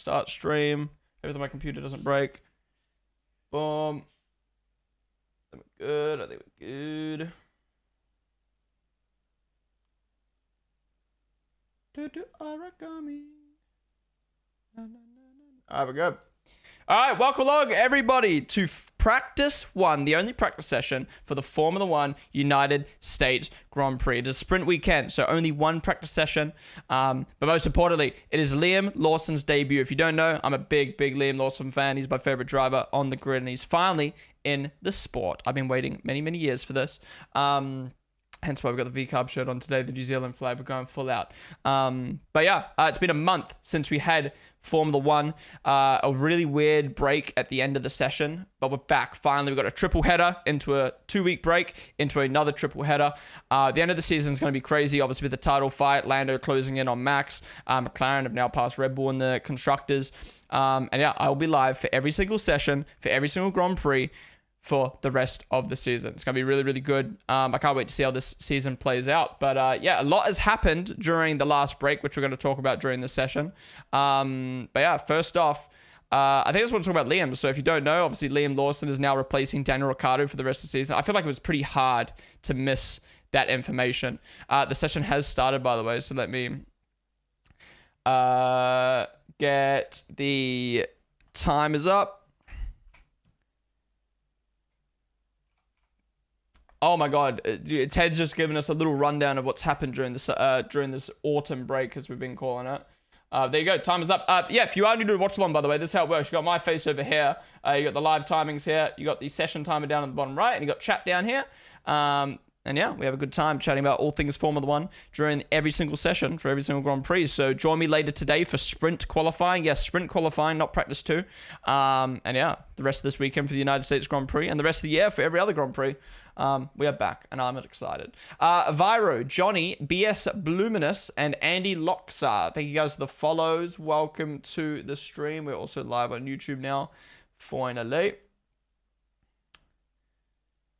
start stream. Hopefully my computer doesn't break. Boom. I think we're good. I think we're good. Do origami. Alright, we're good. Alright, welcome along everybody to practice one, the only practice session for the Formula One United States Grand Prix. It is sprint weekend, so only one practice session. But most importantly, it is Liam Lawson's debut. If you don't know, I'm a big Liam Lawson fan. He's my favorite driver on the grid, and he's finally in the sport. I've been waiting many years for this. Hence why we've got the V-Carb shirt on today, the New Zealand flag. We're going full out. But yeah, it's been a month since we had Formula One. A really weird break at the end of the session, but we're back. Finally, we've got a triple header into a 2-week break, into another triple header. The end of the season is going to be crazy, obviously, with the title fight. Lando closing in on Max. McLaren have now passed Red Bull in the constructors. And yeah, I'll be live for every single session, for every single Grand Prix, for the rest of the season. It's going to be really good. I can't wait to see how this season plays out. But yeah, a lot has happened during the last break, which we're going to talk about during this session. But yeah, first off, I think I just want to talk about Liam. So if you don't know, obviously Liam Lawson is now replacing Daniel Ricciardo for the rest of the season. I feel like it was pretty hard to miss that information. The session has started, by the way, so let me get the timers up. Oh my God, Ted's just given us a little rundown of what's happened during this autumn break, as we've been calling it. There you go, time is up. Yeah, if you are new to Watchalong, by the way, this is how it works. You got my face over here. You got the live timings here. You got the session timer down at the bottom right, and you got chat down here. And yeah, we have a good time chatting about all things Formula One during every single session for every single Grand Prix. So join me later today for sprint qualifying. Yes, sprint qualifying, not practice 2. And yeah, the rest of this weekend for the United States Grand Prix, and the rest of the year for every other Grand Prix. We are back, and I'm excited. Viro, Johnny, BS Bluminous, and Andy Loxar. Thank you guys for the follows. Welcome to the stream. We're also live on YouTube now, finally.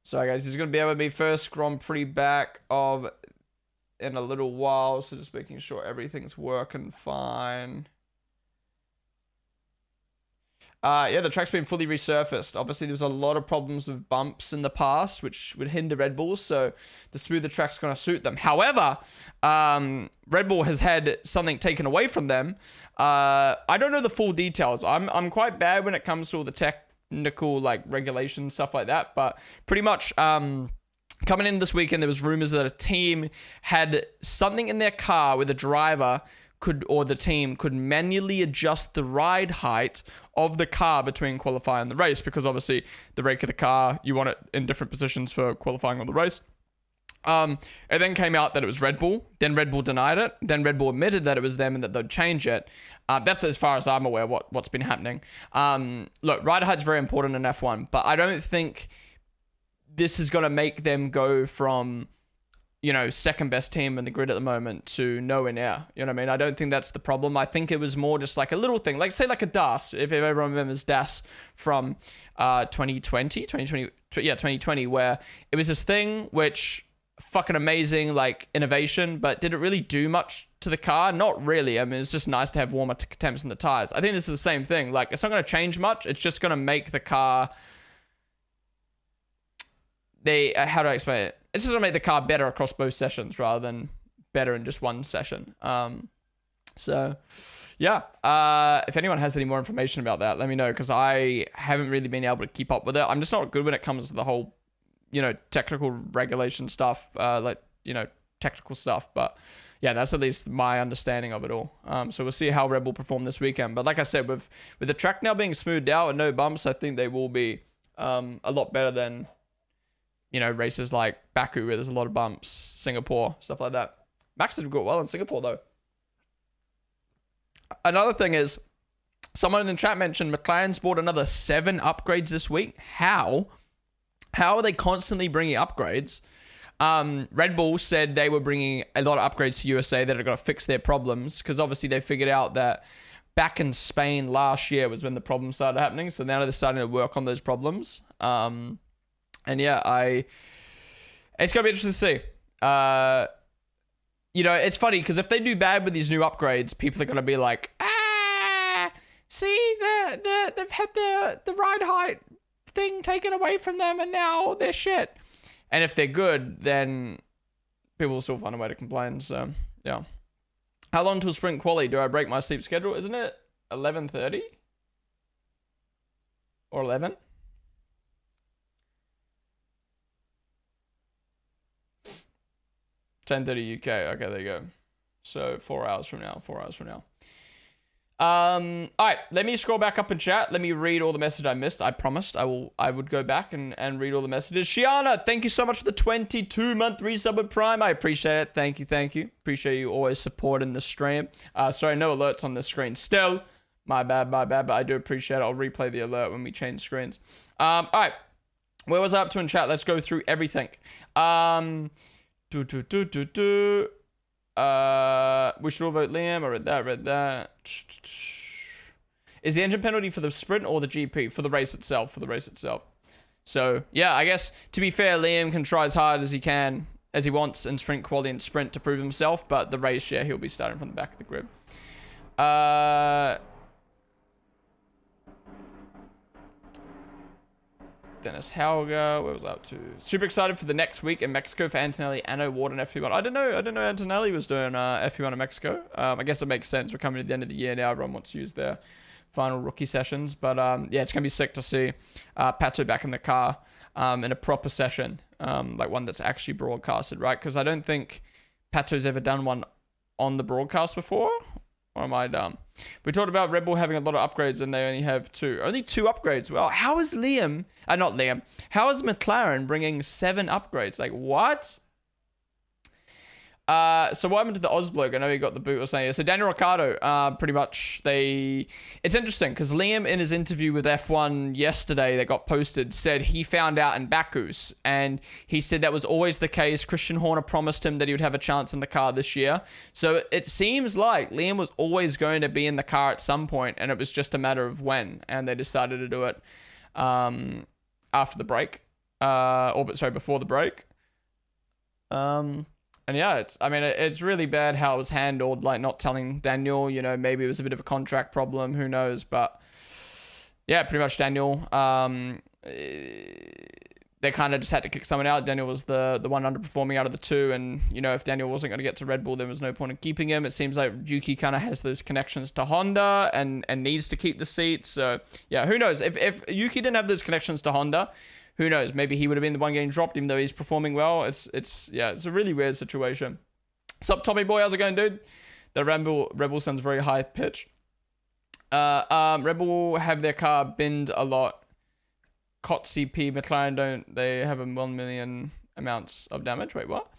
Sorry guys, he's going to be with me first Grand Prix back in a little while, so just making sure everything's working fine. Yeah, the track's been fully resurfaced. Obviously, there was a lot of problems with bumps in the past, which would hinder Red Bull, so the smoother track's going to suit them. However, Red Bull has had something taken away from them. I don't know the full details. I'm quite bad when it comes to all the technical, like, regulations, stuff like that, but pretty much coming in this weekend, there was rumors that a team had something in their car where the driver or the team could manually adjust the ride height of the car between qualifying and the race, because obviously the rake of the car, you want it in different positions for qualifying on the race. It then came out that it was Red Bull. Then Red Bull denied it. Then Red Bull admitted that it was them and that they'd change it. That's as far as I'm aware what's been happening. Look, rider height's very important in F1, but I don't think this is going to make them go from, you know, second best team in the grid at the moment to nowhere near. You know what I mean? I don't think that's the problem. I think it was more just like a little thing, like say like a DAS, if everyone remembers DAS from 2020, where it was this thing which fucking amazing, like innovation, but did it really do much to the car? Not really. I mean, it's just nice to have warmer temps in the tires. I think this is the same thing. Like, it's not going to change much. It's just going to make the car, how do I explain it? It's just going to make the car better across both sessions rather than better in just one session. So yeah, if anyone has any more information about that, let me know, because I haven't really been able to keep up with it. I'm just not good when it comes to the whole, you know, technical regulation stuff, like, you know, technical stuff. But yeah, that's at least my understanding of it all. So we'll see how Red Bull perform this weekend. But like I said, with the track now being smoothed out and no bumps, I think they will be a lot better than, you know, races like Baku, where there's a lot of bumps, Singapore, stuff like that. Max did go well in Singapore, though. Another thing is, someone in the chat mentioned McLaren's bought another 7 upgrades this week. How are they constantly bringing upgrades? Red Bull said they were bringing a lot of upgrades to USA that are going to fix their problems, because obviously they figured out that back in Spain last year was when the problems started happening. So now they're starting to work on those problems. And yeah, it's going to be interesting to see. You know, it's funny because if they do bad with these new upgrades, people are going to be like, they've had the ride height thing taken away from them, and now they're shit. And if they're good, then people will still find a way to complain. So yeah. How long till sprint quali? Do I break my sleep schedule? Isn't it 11:30 or 11? $10:30 UK. Okay, there you go. So 4 hours from now. 4 hours from now. All right, let me scroll back up in chat. Let me read all the message I missed. I promised I would go back and read all the messages. Shiana, thank you so much for the 22-month resub with Prime. I appreciate it. Thank you. Appreciate you always supporting the stream. Sorry, no alerts on this screen still. My bad, but I do appreciate it. I'll replay the alert when we change screens. All right, where was I up to in chat? Let's go through everything. We should all vote Liam. I read that. Is the engine penalty for the sprint or the GP? For the race itself. So, yeah, I guess, to be fair, Liam can try as hard as he can, as he wants in sprint quality and sprint to prove himself, but the race, yeah, he'll be starting from the back of the grid. Dennis Hauger, where was I up to? Super excited for the next week in Mexico for Antonelli, Anno, Ward, and FP1. I didn't know Antonelli was doing FP1 in Mexico. I guess it makes sense. We're coming to the end of the year now. Everyone wants to use their final rookie sessions. But yeah, it's going to be sick to see Pato back in the car in a proper session, like one that's actually broadcasted, right? Because I don't think Pato's ever done one on the broadcast before. Or am I dumb? We talked about Red Bull having a lot of upgrades and they only have two. Only 2 upgrades. Well, how is Liam... not Liam. How is McLaren bringing 7 upgrades? Like, what? So what happened to the Oz bloke? I know he got the boot or something. So Daniel Ricciardo, pretty much it's interesting because Liam in his interview with F1 yesterday that got posted said he found out in Baku's, and he said that was always the case. Christian Horner promised him that he would have a chance in the car this year. So it seems like Liam was always going to be in the car at some point, and it was just a matter of when, and they decided to do it after the break, before the break. And yeah, it's really bad how it was handled, like not telling Daniel, maybe it was a bit of a contract problem, who knows, but yeah, pretty much Daniel, they kind of just had to kick someone out. Daniel was the one underperforming out of the 2, and if Daniel wasn't going to get to Red Bull, there was no point in keeping him. It seems like Yuki kind of has those connections to Honda and needs to keep the seat, so yeah, who knows, if Yuki didn't have those connections to Honda, who knows? Maybe he would have been the one getting dropped, even though he's performing well. It's a really weird situation. Sup, Tommy boy? How's it going, dude? The Rebel sounds very high pitch. Rebel have their car binned a lot. COT CP McLaren don't. They have a 1 million amounts of damage. Wait, what?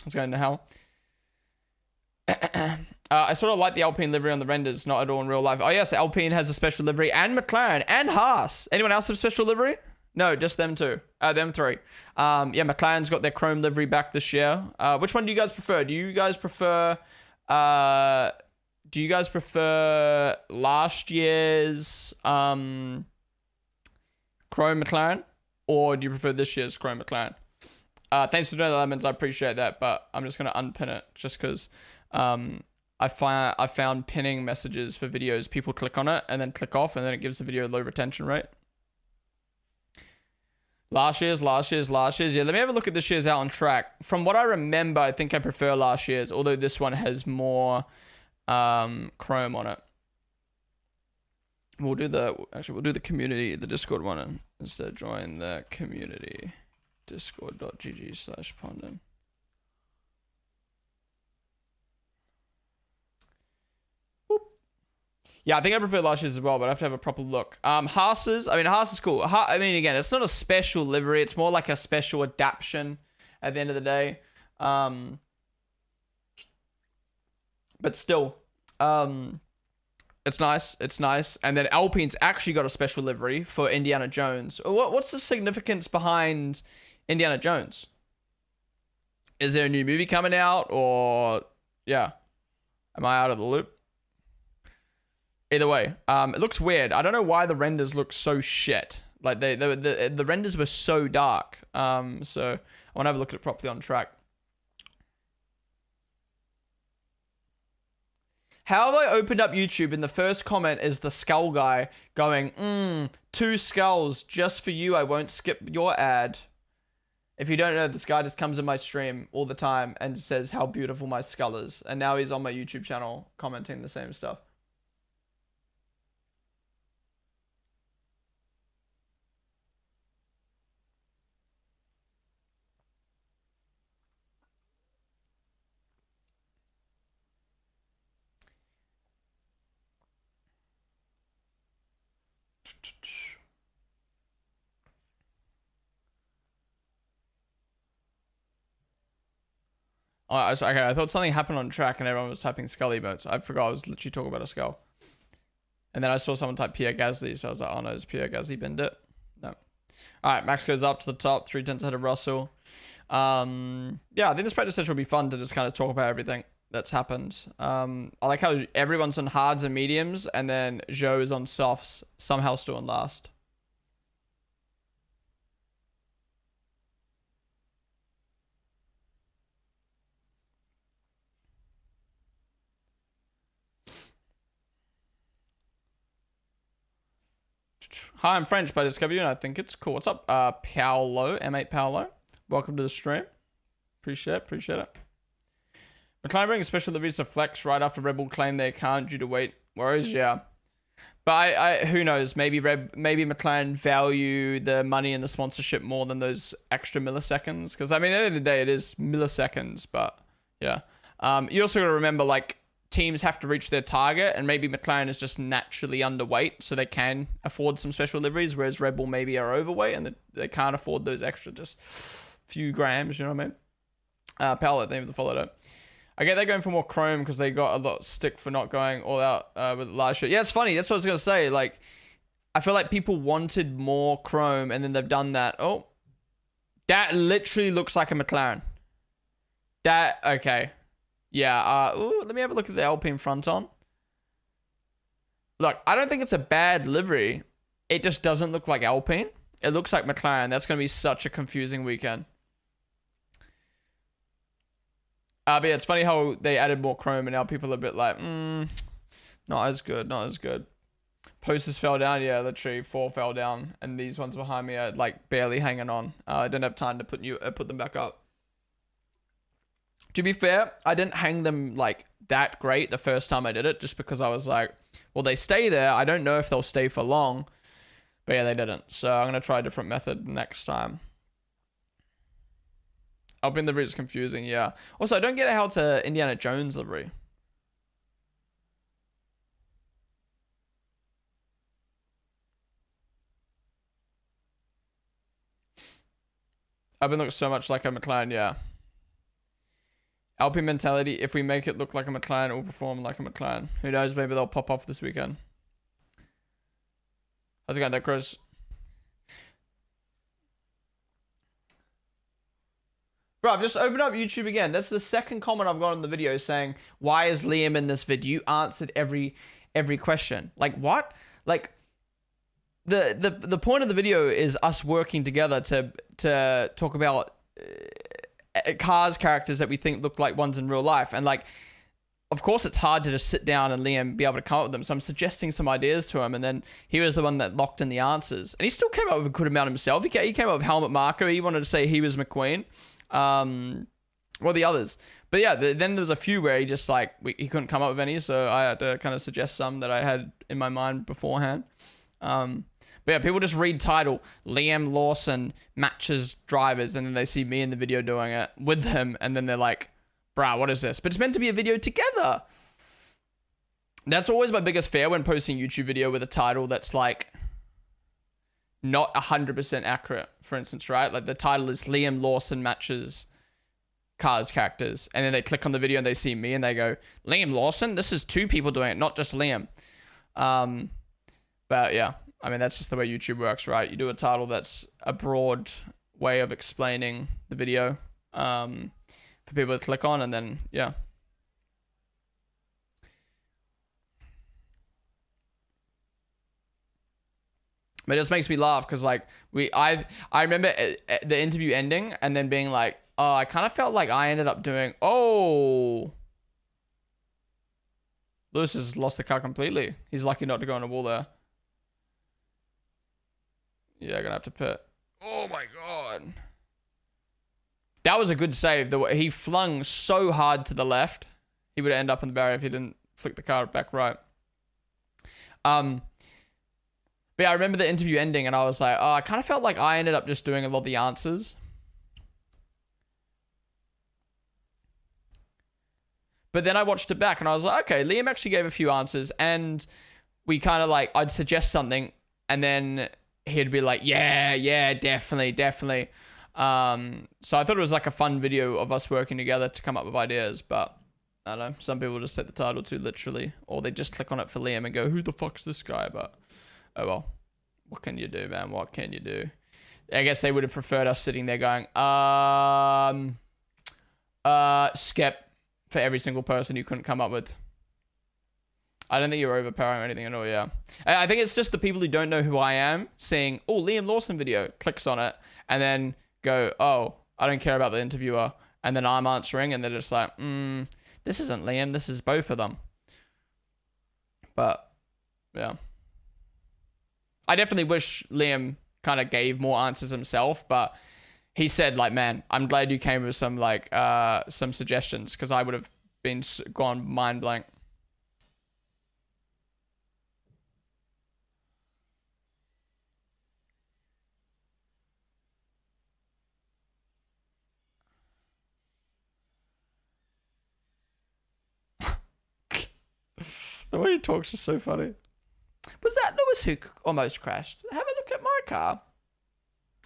What's going to hell? I sort of like the Alpine livery on the renders, not at all in real life. Oh yes, Alpine has a special livery, and McLaren and Haas. Anyone else have special livery? No, just them 2. Them 3. Yeah, McLaren's got their chrome livery back this year. Which one do you guys prefer? Do you guys prefer last year's chrome McLaren, or do you prefer this year's chrome McLaren? Thanks for doing the lemons, I appreciate that, but I'm just gonna unpin it just because I found pinning messages for videos. People click on it and then click off, and then it gives the video low retention rate. Last year's. Yeah, let me have a look at this year's out on track. From what I remember, I think I prefer last year's, although this one has more chrome on it. We'll do the community, the Discord one instead. Join the community. Discord.gg/Ponden. Yeah, I think I prefer last year's as well, but I have to have a proper look. Haas is cool. Again, it's not a special livery. It's more like a special adaptation at the end of the day. But still, it's nice. And then Alpine's actually got a special livery for Indiana Jones. What's the significance behind Indiana Jones? Is there a new movie coming out, or yeah? Am I out of the loop? Either way, it looks weird. I don't know why the renders look so shit. Like the renders were so dark. So I want to have a look at it properly on track. How have I opened up YouTube and the first comment is the skull guy going, 2 skulls just for you. I won't skip your ad. If you don't know, this guy just comes in my stream all the time and says how beautiful my skull is. And now he's on my YouTube channel commenting the same stuff. Oh, okay, I thought something happened on track and everyone was typing skull emotes. I forgot I was literally talking about a skull. And then I saw someone type Pierre Gasly, so I was like, oh no, is Pierre Gasly binned it? No. Alright, Max goes up to the top, 3/10 ahead of Russell. Yeah, I think this practice session will be fun to just kind of talk about everything that's happened. I like how everyone's on hards and mediums, and then Zhou is on softs, somehow still on last. Hi, I'm French, but I discovered you and I think it's cool. What's up, Paolo, M8 Paolo? Welcome to the stream. Appreciate it. McLaren bringing special deliveries to Flex right after Red Bull claimed they can't due to weight worries, yeah. But I who knows, maybe McLaren value the money and the sponsorship more than those extra milliseconds. Because, I mean, at the end of the day, it is milliseconds, but yeah. You also got to remember, like, teams have to reach their target, and maybe McLaren is just naturally underweight, so they can afford some special deliveries, whereas Red Bull maybe are overweight and they can't afford those extra just few grams, you know what I mean? Palette, name of the follow though. I get they're going for more chrome because they got a lot of stick for not going all out with large shit. Yeah, it's funny. That's what I was gonna say. Like, I feel like people wanted more chrome, and then they've done that. Oh, that literally looks like a McLaren. That okay. Yeah, ooh, let me have a look at the Alpine front on. Look, I don't think it's a bad livery. It just doesn't look like Alpine. It looks like McLaren. That's going to be such a confusing weekend. But yeah, it's funny how they added more chrome and now people are a bit like, not as good. Posters fell down. Yeah, literally 4 fell down. And these ones behind me are like barely hanging on. I didn't have time to put them back up. To be fair, I didn't hang them like that great the first time I did it, just because I was like, well, they stay there. I don't know if they'll stay for long. But yeah, they didn't. So I'm going to try a different method next time. Alpine livery is confusing, yeah. Also, I don't get how it's a Indiana Jones livery. Alpine looks so much like a McLaren, yeah. Alpine mentality, if we make it look like a McLaren, it will perform like a McLaren. Who knows, maybe they'll pop off this weekend. How's it going there, Chris? Bro, I've just opened up YouTube again. That's the second comment I've got on the video saying, why is Liam in this vid? You answered every question. Like, what? Like, the point of the video is us working together to talk about cars characters that we think look like ones in real life. And like, of course it's hard to just sit down and Liam be able to come up with them. So I'm suggesting some ideas to him, and then he was the one that locked in the answers. And he still came up with a good amount himself. He came up with Helmut Marko. He wanted to say he was McQueen. Well, the others. But yeah, then there was a few where he just like, he couldn't come up with any. So I had to kind of suggest some that I had in my mind beforehand. But yeah, people just read title, Liam Lawson matches drivers, and then they see me in the video doing it with them, and then they're like, bruh, what is this? But it's meant to be a video together. That's always my biggest fear when posting YouTube video with a title that's like not 100% accurate, for instance, right? Like the title is Liam Lawson matches cars characters, and then they click on the video and they see me and they go, Liam Lawson? This is 2 people doing it, not just Liam. But yeah, I mean, that's just the way YouTube works, right? You do a title that's a broad way of explaining the video for people to click on, and then, yeah. But it just makes me laugh because, like, I remember the interview ending and then being like, oh, I kind of felt like I ended up doing, look Lewis has lost the car completely. He's lucky not to go on a wall there. Yeah, gonna have to pit. Oh my god. That was a good save. He flung so hard to the left. He would end up in the barrier if he didn't flick the car back right. But yeah, I remember the interview ending and I was like, oh, I kind of felt like I ended up just doing a lot of the answers. But then I watched it back and I was like, okay, Liam actually gave a few answers and we kind of like, I'd suggest something and then he'd be like, yeah, definitely. So I thought it was like a fun video of us working together to come up with ideas, but I don't know, some people just take the title too literally, or they just click on it for Liam and go, who the fuck's this guy? But, oh well, what can you do, man? What can you do? I guess they would have preferred us sitting there going, skip for every single person you couldn't come up with. I don't think you're overpowering or anything at all, yeah. I think it's just the people who don't know who I am seeing, oh, Liam Lawson video, clicks on it, and then go, oh, I don't care about the interviewer. And then I'm answering, and they're just like, this isn't Liam, this is both of them. But, yeah. I definitely wish Liam kind of gave more answers himself, but he said, like, man, I'm glad you came with some, like, some suggestions, because I would have been gone mind blank. The way he talks is so funny. Was that Lewis who almost crashed? Have a look at my car.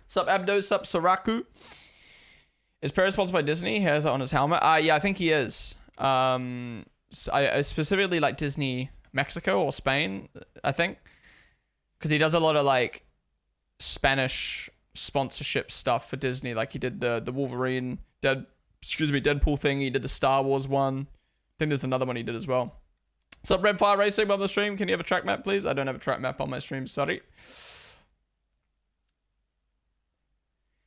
Sup, Abdo? Sup, Soraku? Is Perez sponsored by Disney? He has it on his helmet. Yeah, I think he is. I specifically like Disney Mexico or Spain, I think. Because he does a lot of, like, Spanish sponsorship stuff for Disney. Like, he did the Wolverine, Deadpool thing. He did the Star Wars one. I think there's another one he did as well. Sup, Red Fire Racing on the stream. Can you have a track map, please? I don't have a track map on my stream, sorry.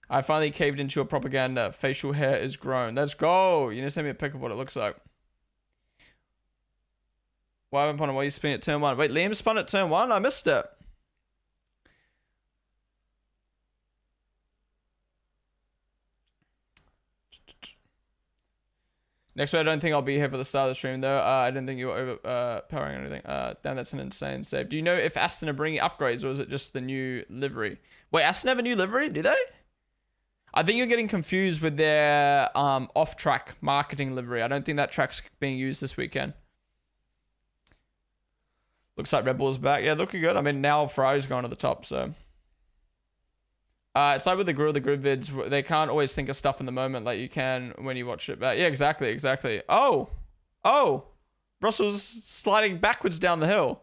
I finally caved into your propaganda. Facial hair is grown. Let's go. You need to send me a pic of what it looks like. Why haven't Ponden? Why are you spinning at turn 1? Wait, Liam spun at turn 1? I missed it. Next week, I don't think I'll be here for the start of the stream, though. I didn't think you were overpowering or anything. Damn, that's an insane save. Do you know if Aston are bringing upgrades, or is it just the new livery? Wait, Aston have a new livery? Do they? I think you're getting confused with their off-track marketing livery. I don't think that track's being used this weekend. Looks like Red Bull's back. Yeah, looking good. I mean, now Ferrari's going to the top, so... it's like with the Grill the Grid vids, they can't always think of stuff in the moment like you can when you watch it back. Yeah, exactly. Oh! Russell's sliding backwards down the hill.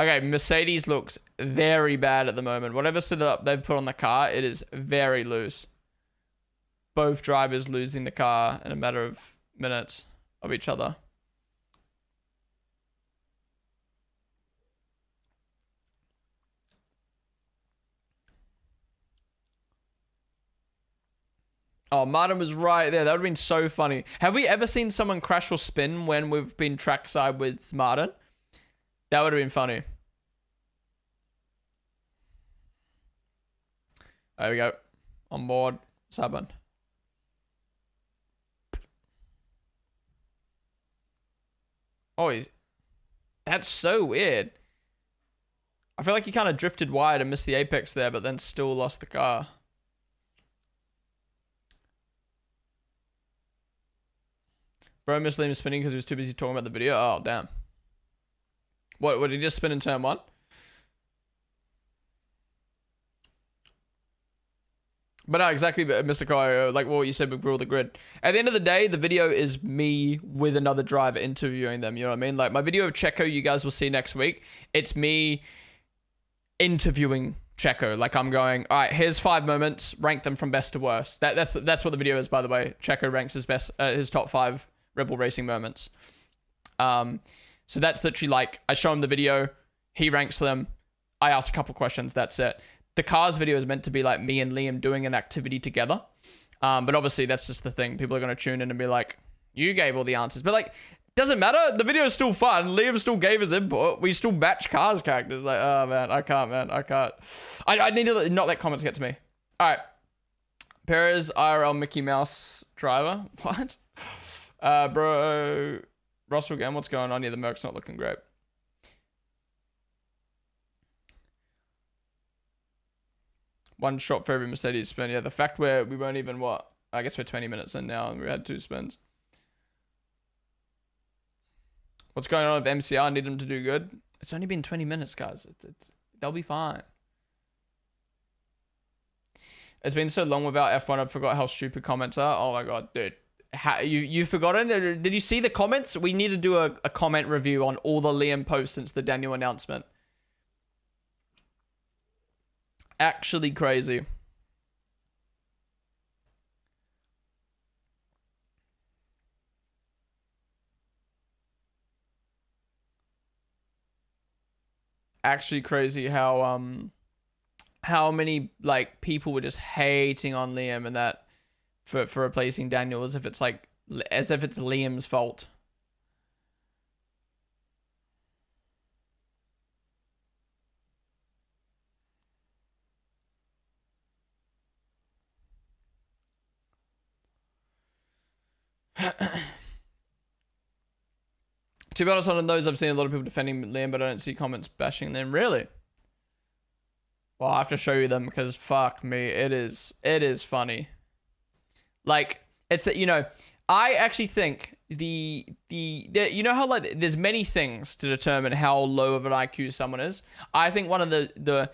Okay, Mercedes looks very bad at the moment. Whatever setup they've put on the car, it is very loose. Both drivers losing the car in a matter of minutes of each other. Oh, Martin was right there. That would have been so funny. Have we ever seen someone crash or spin when we've been trackside with Martin? That would have been funny. There we go. On board. What's happened? Oh, that's so weird. I feel like he kind of drifted wide and missed the apex there, but then still lost the car. Bro missed Liam spinning because he was too busy talking about the video. Oh, damn. What did he just spin in turn 1? But no, exactly, Mr. Kyo, like what you said with Grill the Grid. At the end of the day, the video is me with another driver interviewing them, you know what I mean? Like my video of Checo you guys will see next week. It's me interviewing Checo. Like I'm going, all right, here's 5 moments, rank them from best to worst. That's what the video is, by the way. Checo ranks his top 5 Red Bull Racing moments. So that's literally like, I show him the video, he ranks them, I ask a couple questions, that's it. The cars video is meant to be like me and Liam doing an activity together. But obviously that's just the thing. People are going to tune in and be like, you gave all the answers. But like, Doesn't matter. The video is still fun. Liam still gave his input. We still match cars characters. Like, oh man, I can't, man. I can't. I need to not let comments get to me. All right. Perez IRL Mickey Mouse driver. What? Bro. Russell again. What's going on here? The Merc's not looking great. One shot for every Mercedes spin. Yeah, the fact where we weren't even what? I guess we're 20 minutes in now and we had 2 spins. What's going on with MCR? Need them to do good. It's only been 20 minutes, guys. They'll be fine. It's been so long without F1. I forgot how stupid comments are. Oh my god, dude. You've forgotten? Did you see the comments? We need to do a comment review on all the Liam posts since the Daniel announcement. Actually crazy. Actually crazy how many like people were just hating on Liam and that for replacing Daniel as if it's Liam's fault. To be honest, on those, I've seen a lot of people defending Liam, but I don't see comments bashing them. Really? Well, I have to show you them because fuck me, it is funny. Like, it's, you know, I actually think the you know how like there's many things to determine how low of an IQ someone is. I think one of the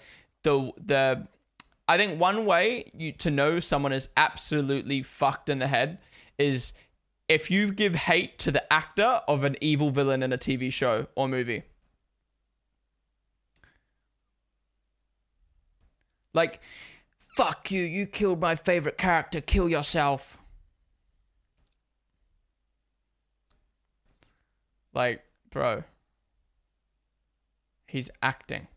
I think one way to know someone is absolutely fucked in the head is if you give hate to the actor of an evil villain in a TV show or movie. Like, fuck you, you killed my favorite character, kill yourself. Like, bro. He's acting.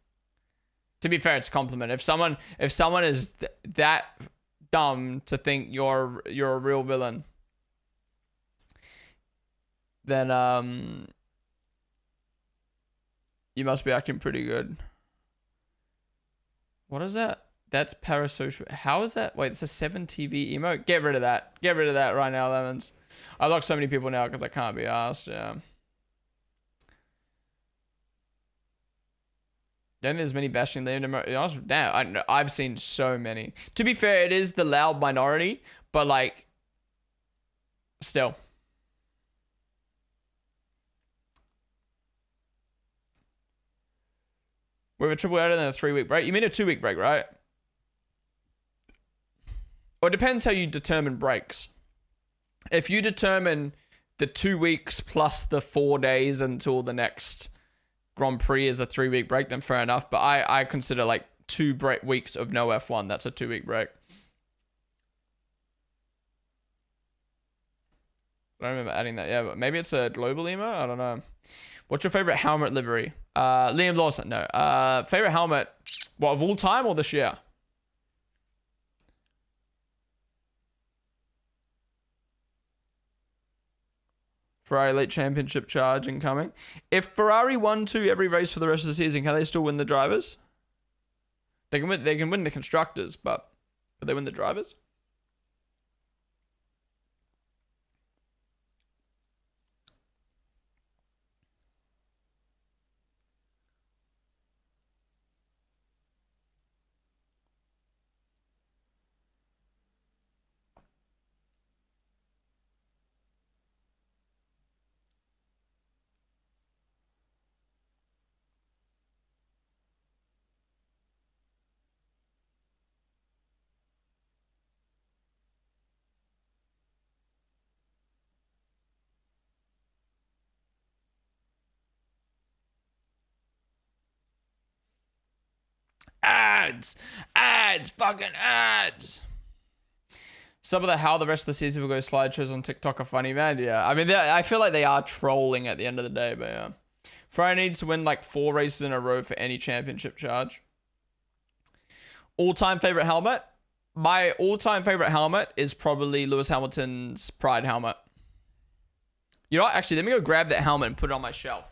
To be fair, it's a compliment. If someone is that dumb to think you're a real villain, then you must be acting pretty good. What is that? That's parasocial. How is that? Wait, it's a 7TV emote. Get rid of that. Get rid of that right now, Lemons. I locked so many people now because I can't be asked. Yeah. Don't think there's many bashing Liam. Damn, I've seen so many. To be fair, it is the loud minority, but like, still. We have a triple header and then a 3-week break. You mean a 2-week break, right? Or it depends how you determine breaks. If you determine the 2 weeks plus the 4 days until the next Grand Prix is a 3-week break, then fair enough. But I consider like 2 weeks of no F1. That's a 2-week break. I don't remember adding that. Yeah, but maybe it's a global emo. I don't know. What's your favorite helmet livery? Liam Lawson. No. Favorite helmet, what, of all time or this year? Ferrari late championship charge incoming. If Ferrari won to every race for the rest of the season, can they still win the drivers? They can win the constructors, but could they win the drivers? Ads, fucking ads. Some of how the rest of the season will go slideshows on TikTok are funny, man. Yeah, I mean, I feel like they are trolling at the end of the day, but yeah. Ferrari needs to win like 4 races in a row for any championship charge. All-time favorite helmet? My all-time favorite helmet is probably Lewis Hamilton's Pride helmet. You know what? Actually, let me go grab that helmet and put it on my shelf.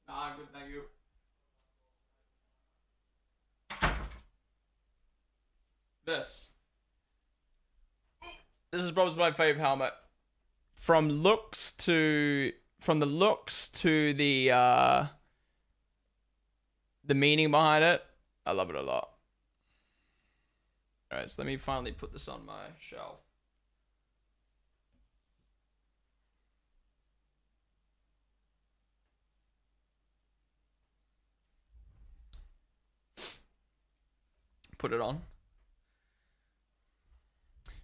Nah, good, thank you. This is probably my favorite helmet. From the looks to the meaning behind it, I love it a lot. All right, so let me finally put this on my shelf. Put it on.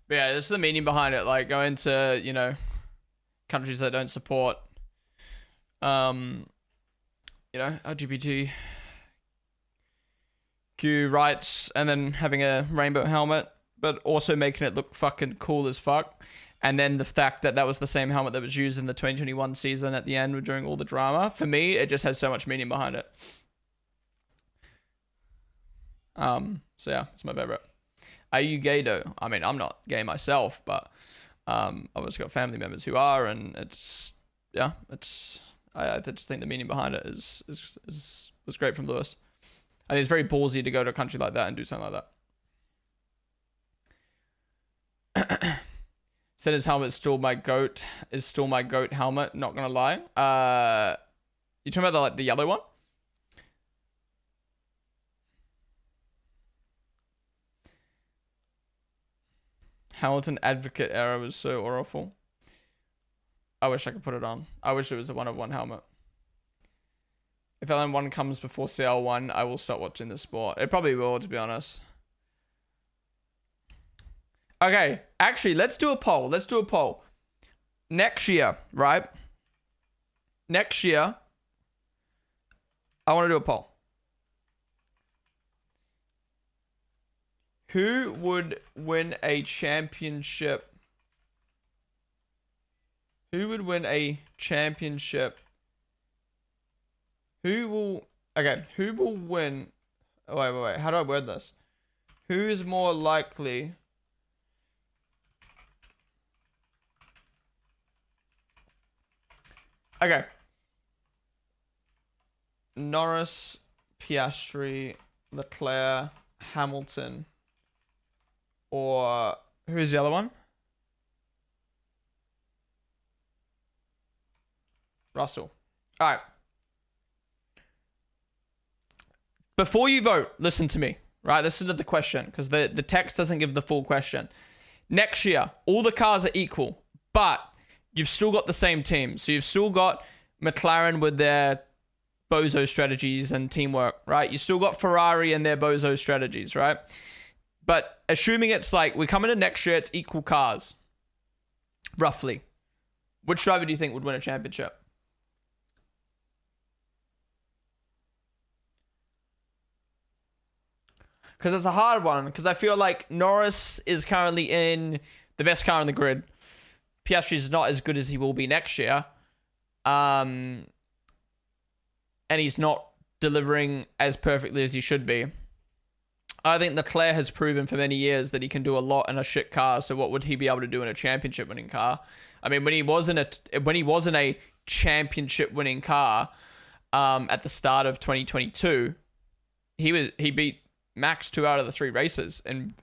But yeah, this is the meaning behind it. Like, go into, you know, countries that don't support, you know, LGBTQ rights, and then having a rainbow helmet, but also making it look fucking cool as fuck. And then the fact that that was the same helmet that was used in the 2021 season at the end during all the drama. For me, it just has so much meaning behind it. So yeah, it's my favorite. Are you gay though? I mean, I'm not gay myself, but I've also got family members who are, and it's yeah, it's I just think the meaning behind it was great from Lewis. I think it's very ballsy to go to a country like that and do something like that. Said his helmet is still my goat helmet. Not gonna lie. You talking about the yellow one? Hamilton Advocate era was so awful. I wish I could put it on. I wish it was a 1-of-1 helmet. If LN1 comes before CL1, I will stop watching the sport. It probably will, to be honest. Okay, actually, let's do a poll. Next year, right? Next year, I want to do a poll. Who would win a championship? Who will win? Oh, wait. How do I word this? Who's more likely? Okay. Norris, Piastri, Leclerc, Hamilton, or who's the other one? Russell. All right. Before you vote, listen to me, right? Listen to the question, because the text doesn't give the full question. Next year, all the cars are equal, but you've still got the same team. So you've still got McLaren with their bozo strategies and teamwork, right? You still got Ferrari and their bozo strategies, right? But assuming it's like, we come into next year, it's equal cars, roughly. Which driver do you think would win a championship? Because it's a hard one, because I feel like Norris is currently in the best car on the grid. Piastri is not as good as he will be next year. And he's not delivering as perfectly as he should be. I think Leclerc has proven for many years that he can do a lot in a shit car. So what would he be able to do in a championship winning car? I mean, when he was in a championship winning car, at the start of 2022, he beat Max 2 out of the 3 races. And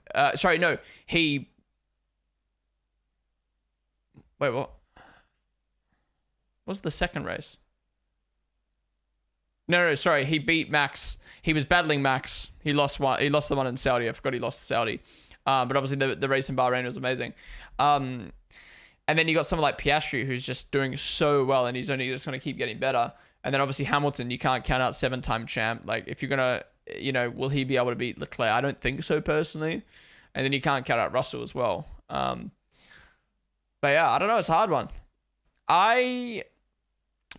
wait, what? What's the second race? No, sorry. He beat Max. He was battling Max. He lost one. He lost the one in Saudi. I forgot he lost Saudi. But obviously the race in Bahrain was amazing. And then you got someone like Piastri, who's just doing so well, and he's only just going to keep getting better. And then obviously Hamilton, you can't count out 7-time champ. Like, if you're going to, will he be able to beat Leclerc? I don't think so, personally. And then you can't count out Russell as well. But yeah, I don't know. It's a hard one.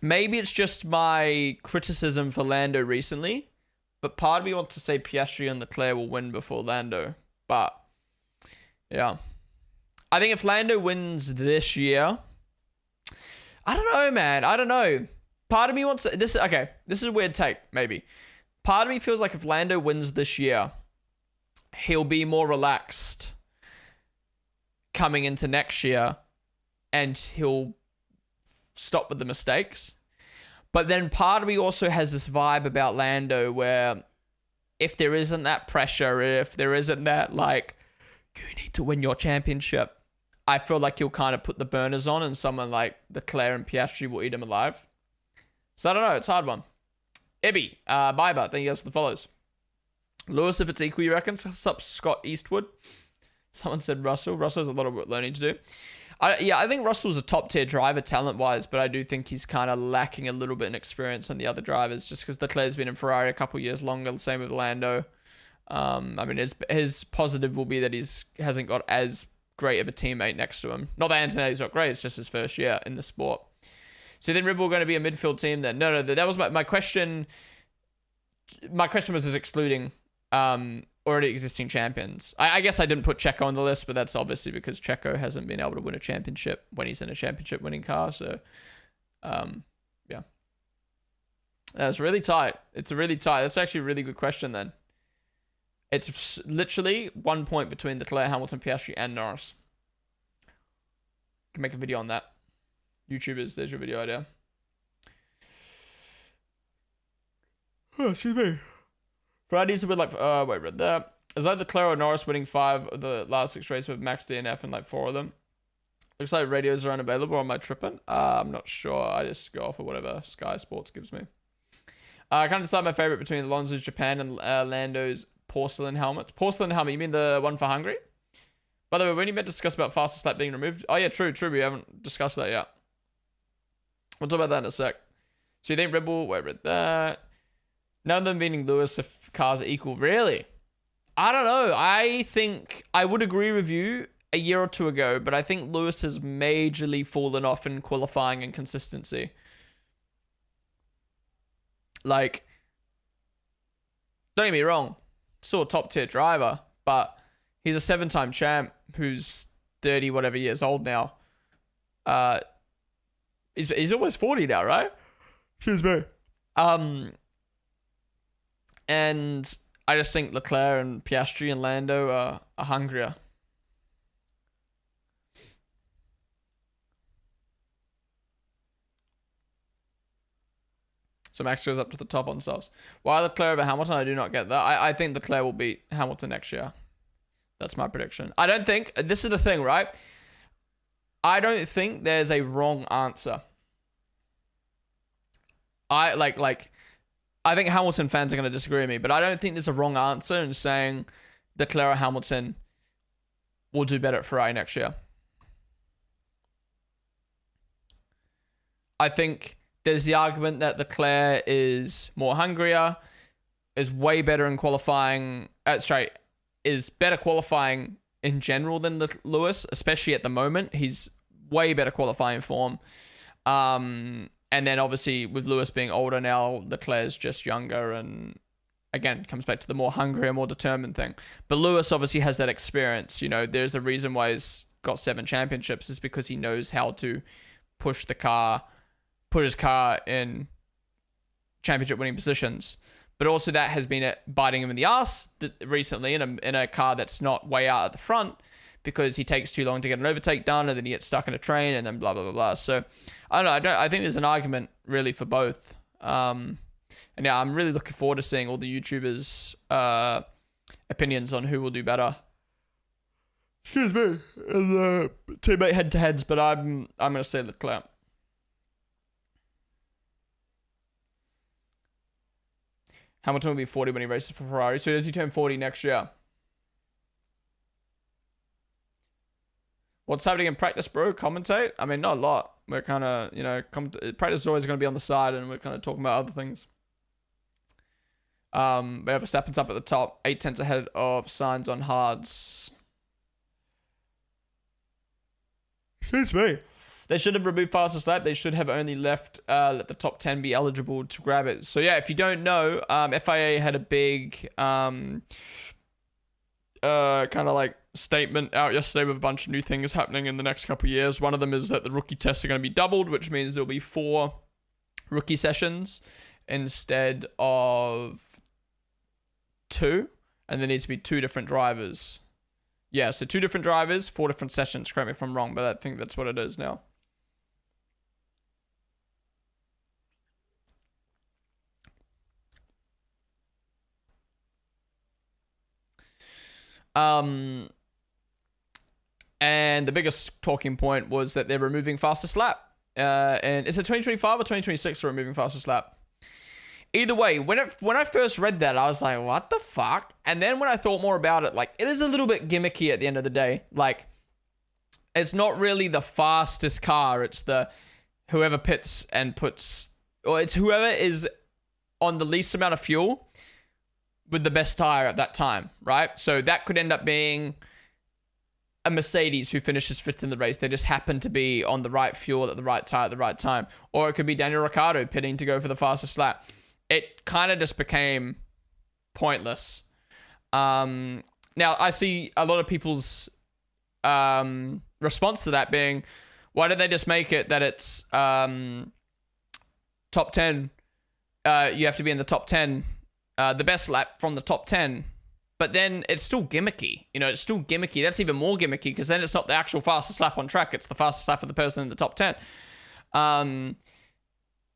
Maybe it's just my criticism for Lando recently, but part of me wants to say Piastri and Leclerc will win before Lando. But yeah, I think if Lando wins this year, I don't know, man. I don't know. Part of me wants this. Okay, this is a weird take, maybe. Part of me feels like if Lando wins this year, he'll be more relaxed coming into next year, and he'll stop with the mistakes. But then part of me also has this vibe about Lando where if there isn't that pressure, if there isn't that, like, you need to win your championship, I feel like he'll kind of put the burners on and someone like Leclerc and Piastri will eat him alive. So I don't know. It's a hard one. Ibby, Biber, thank you guys for the follows. Lewis, if it's equal, you reckon? Sup, Scott Eastwood. Someone said Russell. Russell has a lot of learning to do. I think Russell's a top-tier driver talent-wise, but I do think he's kind of lacking a little bit in experience on the other drivers just because Leclerc's been in Ferrari a couple years longer, the same with Lando. I mean, his positive will be that he's hasn't got as great of a teammate next to him. Not that Antonelli's not great, it's just his first year in the sport. So then Red Bull going to be a midfield team then? No, that was my question. My question was excluding already existing champions. I guess I didn't put Checo on the list, but that's obviously because Checo hasn't been able to win a championship when he's in a championship winning car. So, yeah. That's really tight. It's a really tight. That's actually a really good question then. It's literally 1 point between Leclerc, Hamilton, Piastri, and Norris. Can make a video on that. YouTubers, there's your video idea. Oh, excuse me. Friday's a bit like, wait, read that. Is either Leclerc or Norris winning 5 of the last 6 races with max DNF and like 4 of them? Looks like radios are unavailable. Am I tripping? I'm not sure. I just go off of whatever Sky Sports gives me. I can't decide my favorite between Alonso's Japan and Lando's porcelain helmet. Porcelain helmet, you mean the one for Hungary? By the way, when you meant to discuss about fastest lap being removed? Oh yeah, true. We haven't discussed that yet. We'll talk about that in a sec. So you think Red Bull, wait, read that. None of them beating Lewis if cars are equal. Really? I don't know. I think I would agree with you a year or two ago, but I think Lewis has majorly fallen off in qualifying and consistency. Like, don't get me wrong, still a top tier driver, but he's a 7-time champ who's 30 whatever years old now. He's almost 40 now, right? Excuse me. And I just think Leclerc and Piastri and Lando are hungrier. So Max goes up to the top on softs. Why Leclerc over Hamilton? I do not get that. I think Leclerc will beat Hamilton next year. That's my prediction. I don't think... This is the thing, right? I don't think there's a wrong answer. I think Hamilton fans are going to disagree with me, but I don't think there's a wrong answer in saying Leclerc or Hamilton will do better at Ferrari next year. I think there's the argument that Leclerc is more hungrier, is way better in qualifying. Is better qualifying in general than Lewis, especially at the moment. He's way better qualifying form. And then obviously with Lewis being older now, Leclerc's just younger, and again, comes back to the more hungry, more determined thing. But Lewis obviously has that experience. You know, there's a reason why he's got 7 championships, is because he knows how to push the car, put his car in championship winning positions. But also that has been biting him in the ass recently in a car that's not way out at the front, because he takes too long to get an overtake done, and then he gets stuck in a train, and then blah, blah, blah, blah. So, I don't know. I think there's an argument, really, for both. And yeah, I'm really looking forward to seeing all the YouTubers' opinions on who will do better. Excuse me. Teammate head-to-heads, but I'm going to say Leclerc. Hamilton will be 40 when he races for Ferrari. So does he turn 40 next year? What's happening in practice, bro? Commentate? I mean, not a lot. We're kind of, practice is always going to be on the side, and we're kind of talking about other things. We have Verstappen's up at the top, 8/10 ahead of Sainz on hards. Excuse me. They should have removed fastest lap. They should have only left let the top 10 be eligible to grab it. So yeah, if you don't know, FIA had a big kind of like statement out yesterday with a bunch of new things happening in the next couple of years. One of them is that the rookie tests are going to be doubled, which means there'll be 4 rookie sessions instead of 2, and there needs to be 2 different drivers. Yeah, so 2 different drivers, 4 different sessions. Correct me if I'm wrong, but I think that's what it is now. And the biggest talking point was that they're removing fastest lap. And is it 2025 or 2026 they're removing fastest lap? Either way, when I first read that, I was like, what the fuck? And then when I thought more about it, like, it is a little bit gimmicky at the end of the day. Like, it's not really the fastest car. It's the whoever pits and puts, or it's whoever is on the least amount of fuel with the best tire at that time, right? So that could end up being a Mercedes who finishes 5th in the race. They just happen to be on the right fuel at the right tire at the right time. Or it could be Daniel Ricciardo pitting to go for the fastest lap. It kind of just became pointless. Now, I see a lot of people's response to that being, why don't they just make it that it's top 10? You have to be in the top 10. The best lap from the top 10. But then it's still gimmicky. You know, it's still gimmicky. That's even more gimmicky because then it's not the actual fastest lap on track. It's the fastest lap of the person in the top 10.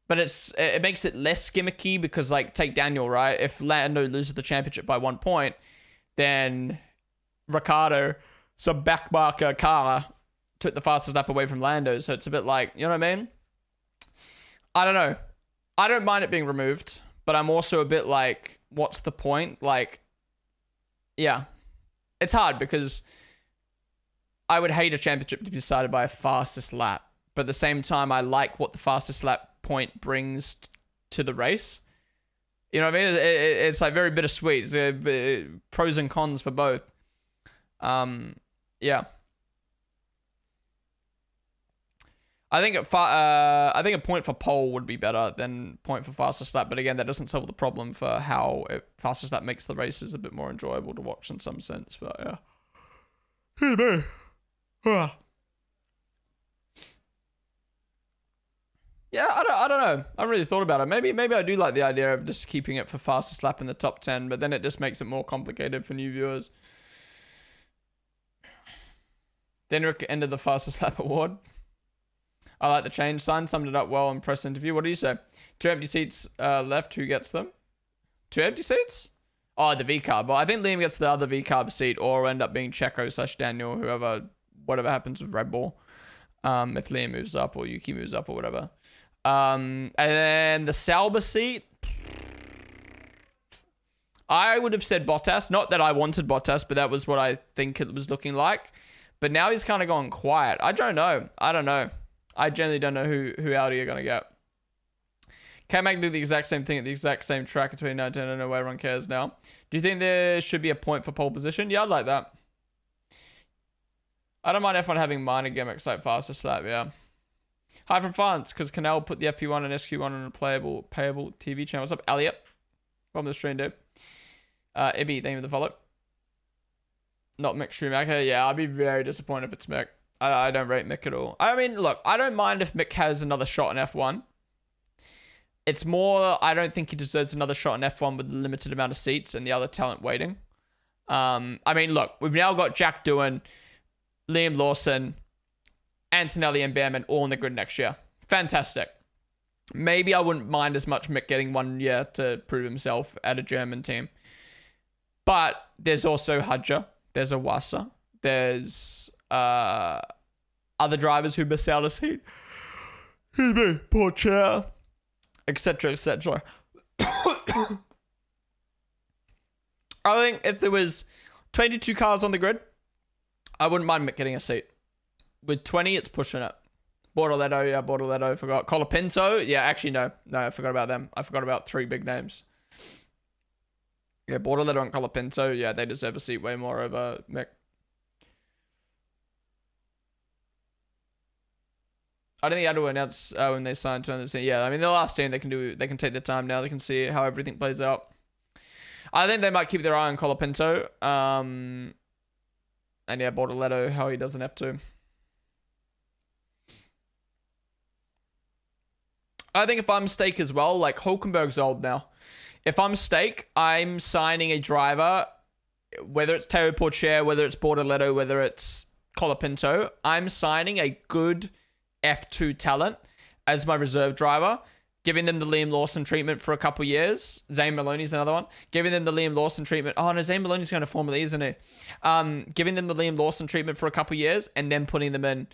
But it makes it less gimmicky because, like, take Daniel, right? If Lando loses the championship by 1 point, then Ricciardo, some backmarker car, took the fastest lap away from Lando. So it's a bit like, you know what I mean? I don't know. I don't mind it being removed, but I'm also a bit like, what's the point? Like, yeah, it's hard because I would hate a championship to be decided by a fastest lap. But at the same time, I like what the fastest lap point brings to the race. You know what I mean? It's like very bittersweet. It's, pros and cons for both. Yeah. I think a point for pole would be better than point for fastest lap, but again, that doesn't solve the problem for how fastest lap makes the races a bit more enjoyable to watch in some sense. But yeah, yeah, I don't know. I haven't really thought about it. Maybe I do like the idea of just keeping it for fastest lap in the top 10, but then it just makes it more complicated for new viewers. Denrick ended the fastest lap award. I like the change sign, summed it up well in press interview. What do you say? 2 empty seats left. Who gets them? 2 empty seats? Oh, the V-carb. Well, I think Liam gets the other V-carb seat, or end up being Checo / Daniel, whatever happens with Red Bull. If Liam moves up or Yuki moves up or whatever. And then the Sauber seat. I would have said Bottas. Not that I wanted Bottas, but that was what I think it was looking like. But now he's kind of gone quiet. I don't know. I generally don't know who Audi are going to get. K-Mag did the exact same thing at the exact same track in 2019. I don't know why everyone cares now. Do you think there should be a point for pole position? Yeah, I'd like that. I don't mind F1 having minor gimmicks like fastest lap, yeah. Hi from France, because Canal put the FP1 and SQ1 on a payable TV channel. What's up, Elliot? Welcome to the stream, dude. Ibby, thank you for the follow. Not Mick Schumacher. Yeah, I'd be very disappointed if it's Mick. I don't rate Mick at all. I mean, look, I don't mind if Mick has another shot in F1. It's more, I don't think he deserves another shot in F1 with a limited amount of seats and the other talent waiting. I mean, look, we've now got Jack Doohan, Liam Lawson, Antonelli, and Behrman all in the grid next year. Fantastic. Maybe I wouldn't mind as much Mick getting 1 year to prove himself at a German team. But there's also Hudger. There's Awasa. There's other drivers who missed out a seat. Excuse me, poor chair. Etc, etc. I think if there was 22 cars on the grid, I wouldn't mind Mick getting a seat. With 20, it's pushing it. Bortoletto, yeah, Bortoletto, forgot. Colapinto, yeah, actually, no, I forgot about them. I forgot about 3 big names. Yeah, Bortoletto and Colapinto, yeah, they deserve a seat way more over Mick. I don't think I had to announce when they signed to the yeah, I mean, the last team, they can take their time now. They can see how everything plays out. I think they might keep their eye on Colapinto. And yeah, Bortoletto, how he doesn't have to. I think if I'm Stake as well, like Hulkenberg's old now. If I'm Stake, I'm signing a driver, whether it's Teo Porcher, whether it's Bortoletto, whether it's Colapinto, I'm signing a good F2 talent as my reserve driver, giving them the Liam Lawson treatment for a couple years. Zane Maloney's another one. Giving them the Liam Lawson treatment. Oh, no, Zane Maloney's going to Formula E, isn't he? Giving them the Liam Lawson treatment for a couple years and then putting them in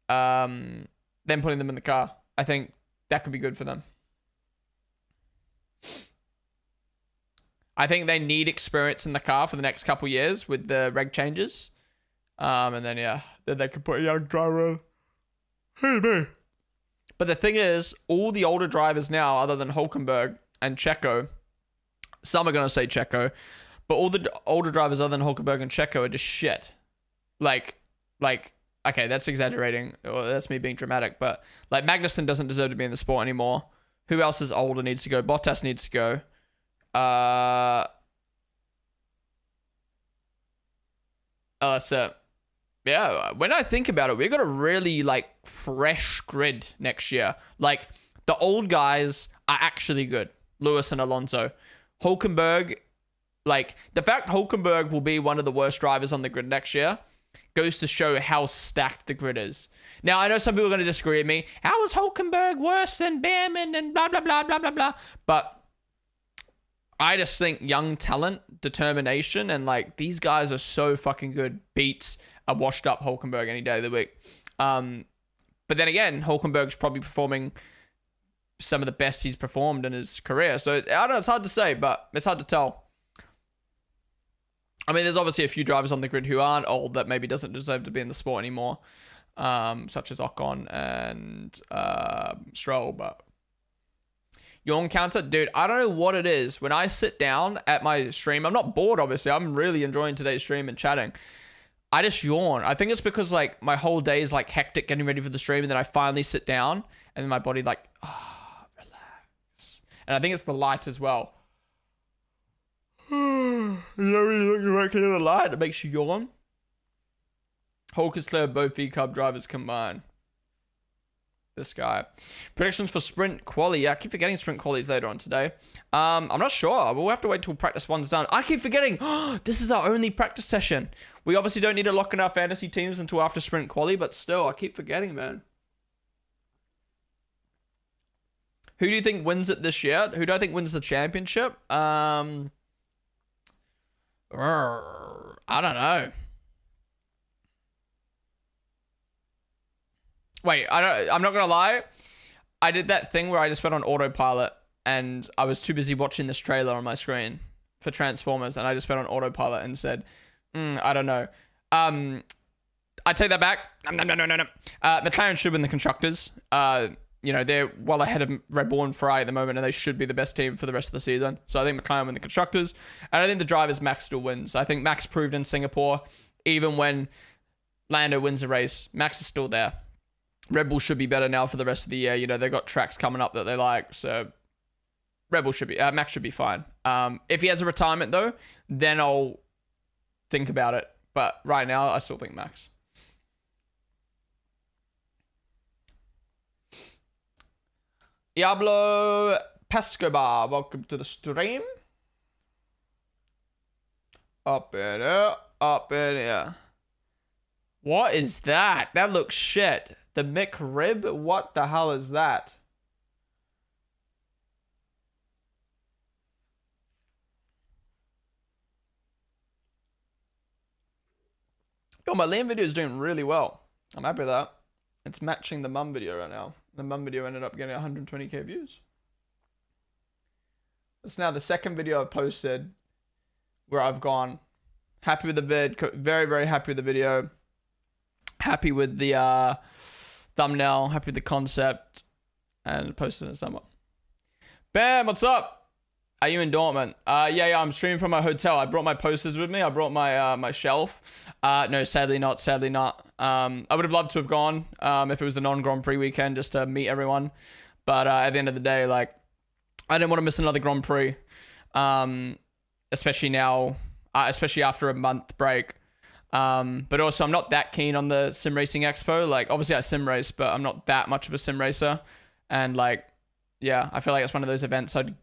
the car. I think that could be good for them. I think they need experience in the car for the next couple years with the reg changes. And then, yeah, then they could put a young driver in. Hey, me. But the thing is, all the older drivers now, other than Hulkenberg and Checo, some are going to say Checo, but all the older drivers other than Hulkenberg and Checo are just shit. Like, okay, that's exaggerating, or that's me being dramatic, but like Magnussen doesn't deserve to be in the sport anymore. Who else is older needs to go? Bottas needs to go. That's it. Yeah, when I think about it, we've got a really like fresh grid next year. Like the old guys are actually good. Lewis and Alonso. Hulkenberg, like the fact Hulkenberg will be one of the worst drivers on the grid next year goes to show how stacked the grid is. Now, I know some people are going to disagree with me. How is Hulkenberg worse than Behrman and blah, blah, blah, blah, blah, blah. But I just think young talent, determination, and like these guys are so fucking good. Beats a washed up Hulkenberg any day of the week. But then again, Hulkenberg's probably performing some of the best he's performed in his career. So I don't know, it's hard to say, but it's hard to tell. I mean, there's obviously a few drivers on the grid who aren't old that maybe doesn't deserve to be in the sport anymore, such as Ocon and Stroll, but yawn counter, dude, I don't know what it is. When I sit down at my stream, I'm not bored, obviously. I'm really enjoying today's stream and chatting. I just yawn. I think it's because like my whole day is like hectic getting ready for the stream, and then I finally sit down and then my body like, relax. And I think it's the light as well. You know when you look directly at the light, it makes you yawn. Hulk is clear, both V-Cub drivers combined. This guy. Predictions for sprint quali. Yeah, I keep forgetting sprint quali is later on today. I'm not sure. We'll have to wait till practice one's done. I keep forgetting. This is our only practice session. We obviously don't need to lock in our fantasy teams until after sprint quali, but still, I keep forgetting, man. Who do you think wins it this year? Who do I think wins the championship? I don't know. Wait, I'm not gonna lie. I did that thing where I just went on autopilot and I was too busy watching this trailer on my screen for Transformers, and I just went on autopilot and said, I don't know. I take that back. No. McLaren should win the constructors. You know, they're well ahead of Red Bull and Ferrari at the moment, and they should be the best team for the rest of the season. So I think McLaren win the constructors. And I think the drivers, Max still wins. I think Max proved in Singapore, even when Lando wins the race, Max is still there. Red Bull should be better now for the rest of the year. You know, they've got tracks coming up that they like. So Red Bull should be, Max should be fine. If he has a retirement though, then I'll think about it. But right now, I still think Max. Diablo Pescobar, welcome to the stream. Up in here, up in here. What is that? That looks shit. The McRib? What the hell is that? Oh, my Liam video is doing really well. I'm happy with that. It's matching the mum video right now. The mum video ended up getting 120k views. It's now the second video I've posted where I've gone happy with the vid, very, very happy with the video, happy with the thumbnail, happy with the concept, and posted it somewhere. Bam, what's up? Are you in Dortmund? Yeah, I'm streaming from my hotel. I brought my posters with me. I brought my my shelf. No, sadly not. I would have loved to have gone if it was a non-Grand Prix weekend just to meet everyone. But at the end of the day, like, I didn't want to miss another Grand Prix, especially now, especially after a month break. But also, I'm not that keen on the Sim Racing Expo. Like, obviously I sim race, but I'm not that much of a sim racer. And like, yeah, I feel like it's one of those events I'd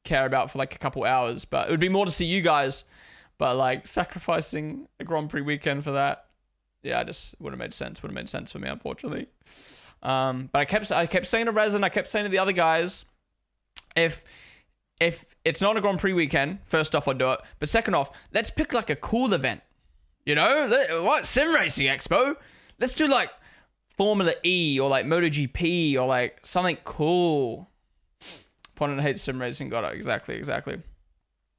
care about for like a couple hours, but it would be more to see you guys. But like sacrificing a Grand Prix weekend for that, yeah, I just wouldn't have made sense. Wouldn't have made sense for me, unfortunately. But I kept saying to Resin, I kept saying to the other guys, if it's not a Grand Prix weekend, first off, I'll do it. But second off, let's pick like a cool event. You know, what Sim Racing Expo? Let's do like Formula E or like MotoGP or like something cool. Ponden hates sim racing. Got it. Exactly.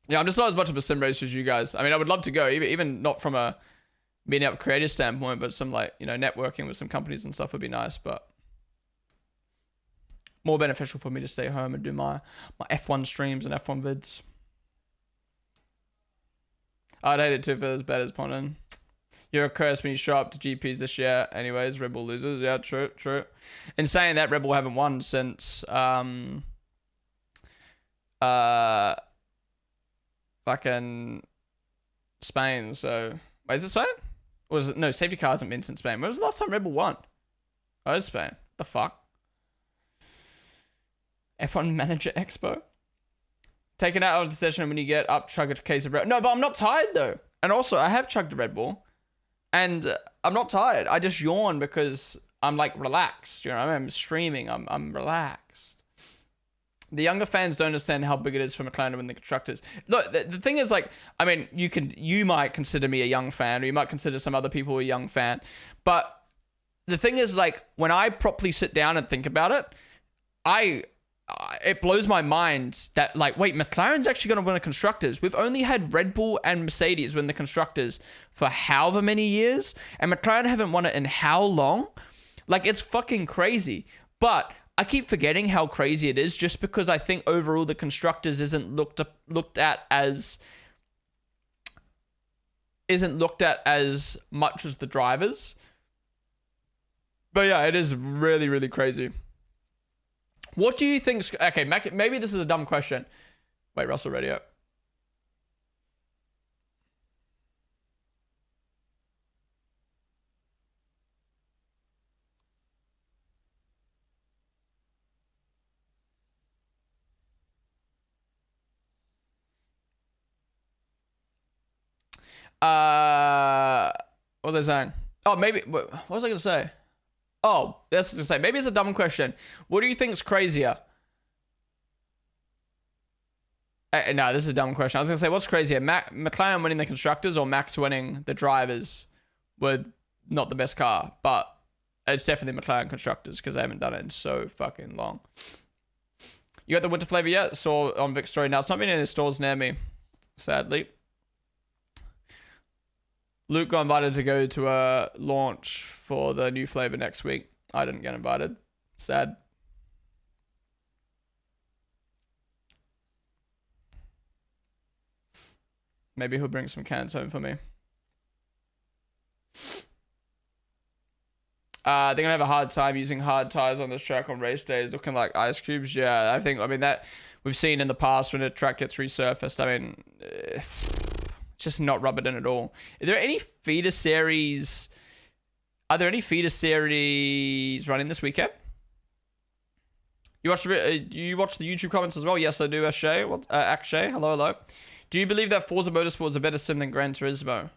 Yeah, I'm just not as much of a sim racer as you guys. I mean, I would love to go, even not from a meeting up creative standpoint, but some like, you know, networking with some companies and stuff would be nice, but more beneficial for me to stay home and do my F1 streams and F1 vids. I'd hate it too if it was bad as Ponden. You're a curse when you show up to GPs this year. Anyways, Red Bull losers. Yeah, true. In saying that, Red Bull haven't won since fucking Spain. So wait, is it Spain? Or was it no? Safety car hasn't been since Spain. When was the last time Red Bull won? Oh, it's Spain. The fuck? F1 Manager Expo. Taken out of the session when you get up, chug a case of Red. No, but I'm not tired though. And also, I have chugged a Red Bull, and I'm not tired. I just yawn because I'm like relaxed. You know, I'm streaming. I'm relaxed. The younger fans don't understand how big it is for McLaren to win the constructors. Look, the thing is, like, I mean, you might consider me a young fan, or you might consider some other people a young fan, but the thing is, like, when I properly sit down and think about it, it blows my mind that, like, wait, McLaren's actually going to win the constructors. We've only had Red Bull and Mercedes win the constructors for however many years, and McLaren haven't won it in how long? Like, it's fucking crazy. But I keep forgetting how crazy it is just because I think overall the constructors isn't looked at as much as the drivers. But yeah, it is really, really crazy. What do you think's... Okay, maybe this is a dumb question. Wait, Russell Radio. What was I saying? Oh, maybe... What was I going to say? Oh, that's to say. Maybe it's a dumb question. What do you think's crazier? No, this is a dumb question. I was going to say, what's crazier? McLaren winning the constructors or Max winning the drivers with not the best car? But it's definitely McLaren constructors because they haven't done it in so fucking long. You got the winter flavor yet? Saw on Vic's story. Now, it's not been in any stores near me, sadly. Luke got invited to go to a launch for the new flavor next week. I didn't get invited. Sad. Maybe he'll bring some cans home for me. They're going to have a hard time using hard tires on this track on race days, looking like ice cubes. Yeah, I mean, that we've seen in the past when a track gets resurfaced. I mean... just not rub it in at all. Are there any feeder series running this weekend? You watch the YouTube comments as well? Yes, I do, Akshay. Akshay, hello. Do you believe that Forza Motorsport is a better sim than Gran Turismo?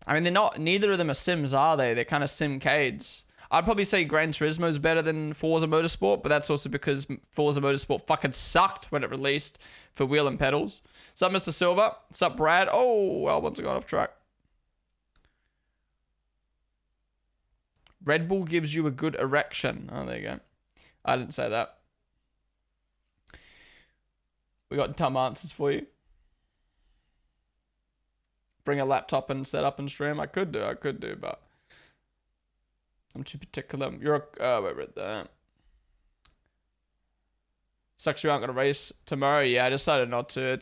I mean, neither of them are sims, are they? They're kind of simcades. I'd probably say Gran Turismo is better than Forza Motorsport, but that's also because Forza Motorsport fucking sucked when it released for wheel and pedals. Sup, Mr. Silver? Sup, Brad? Oh, well, once I got off track. Red Bull gives you a good erection. Oh, there you go. I didn't say that. We got dumb answers for you. Bring a laptop and set up and stream. I could do, but I'm too particular. You're wait, read that. Sucks you aren't gonna race tomorrow. Yeah, I decided not to.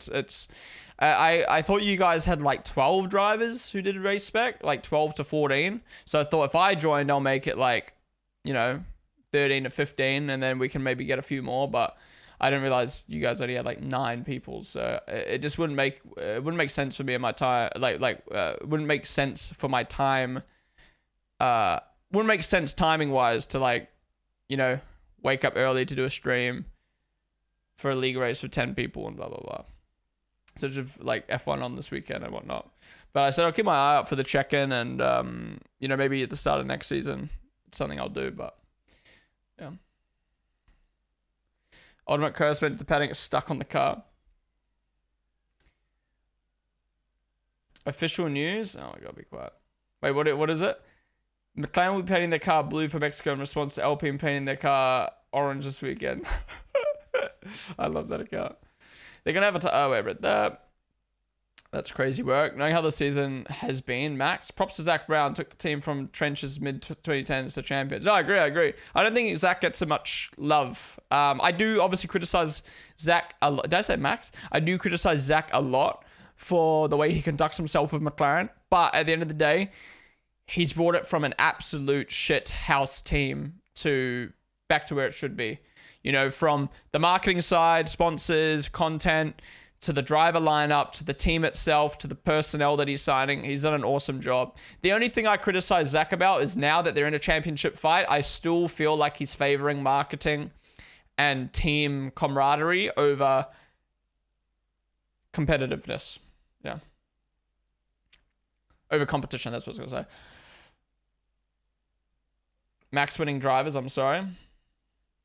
I thought you guys had like 12 drivers who did race spec, like 12 to 14. So I thought if I joined, I'll make it like, you know, 13 to 15, and then we can maybe get a few more. But I didn't realize you guys only had like 9 people, so it just wouldn't make sense for me in my time. Wouldn't make sense for my time. Wouldn't make sense timing wise to, like, you know, wake up early to do a stream for a league race with 10 people and blah, blah, blah. So just like F1 on this weekend and whatnot. But I said I'll keep my eye out for the check-in and, you know, maybe at the start of next season, it's something I'll do, but yeah. Ultimate curse meant the padding is stuck on the car. Official news? Oh my god, be quiet. Wait, what is it? McLaren will be painting their car blue for Mexico in response to Alpine painting their car orange this weekend. I love that account. They're going to have oh, wait, that's crazy work. Knowing how the season has been, Max, props to Zach Brown, took the team from trenches mid-2010s to champions. No, I agree. I don't think Zach gets so much love. I do obviously criticize Zach a lot. Did I say Max? I do criticize Zach a lot for the way he conducts himself with McLaren. But at the end of the day, he's brought it from an absolute shit house team to back to where it should be. You know, from the marketing side, sponsors, content, to the driver lineup, to the team itself, to the personnel that he's signing. He's done an awesome job. The only thing I criticize Zach about is now that they're in a championship fight, I still feel like he's favoring marketing and team camaraderie over competitiveness. Yeah. Over competition, that's what I was going to say. Max winning drivers, I'm sorry.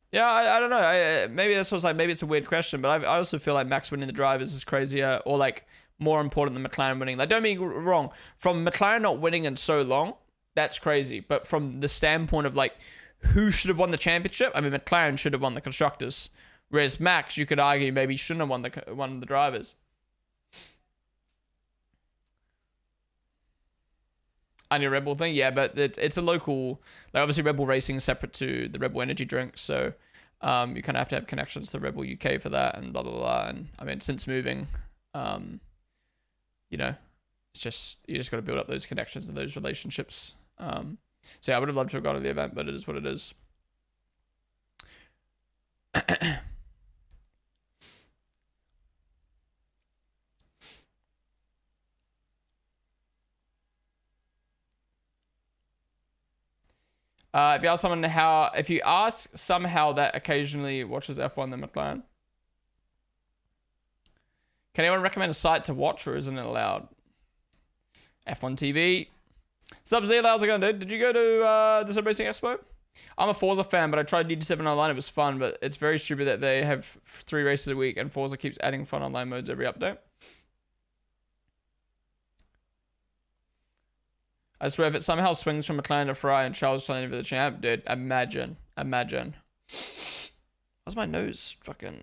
Yeah, I don't know. Maybe this was like, maybe it's a weird question, but I also feel like Max winning the drivers is crazier or like more important than McLaren winning. Like, don't get me wrong. From McLaren not winning in so long, that's crazy. But from the standpoint of like who should have won the championship, I mean, McLaren should have won the constructors, whereas Max, you could argue maybe shouldn't have won the drivers. On your Red Bull thing, yeah, but it's a local, like obviously Red Bull Racing is separate to the Red Bull Energy drink, so you kind of have to have connections to Red Bull UK for that and blah blah blah. And I mean, since moving, you know, it's just you just got to build up those connections and those relationships. So yeah, I would have loved to have gone to the event, but it is what it is. If you ask somehow that occasionally watches F1 than McLaren, can anyone recommend a site to watch or isn't it allowed? F1 TV. Sup Z, how's it going, dude? Did you go to the Sim Racing Expo? I'm a Forza fan, but I tried DD7 online. It was fun, but it's very stupid that they have 3 races a week and Forza keeps adding fun online modes every update. I swear, if it somehow swings from McLaren to Ferrari and Charles playing over the champ, dude, imagine. How's my nose fucking...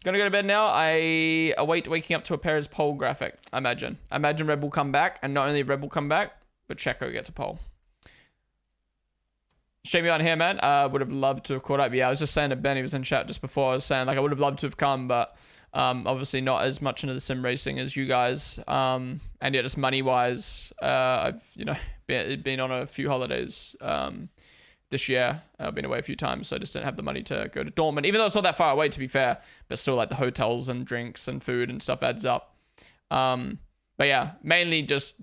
Gonna go to bed now. I await waking up to a Perez pole graphic. Imagine Red Bull come back, and not only Red Bull come back, but Checo gets a pole. Shame you aren't here, man. Would have loved to have caught up. Yeah, I was just saying to Ben, he was in chat just before. I was saying, like, I would have loved to have come, but... obviously not as much into the sim racing as you guys. And yeah, just money wise, I've, you know, been on a few holidays, this year. I've been away a few times, so I just didn't have the money to go to Dortmund, even though it's not that far away, to be fair, but still like the hotels and drinks and food and stuff adds up. But yeah, mainly just,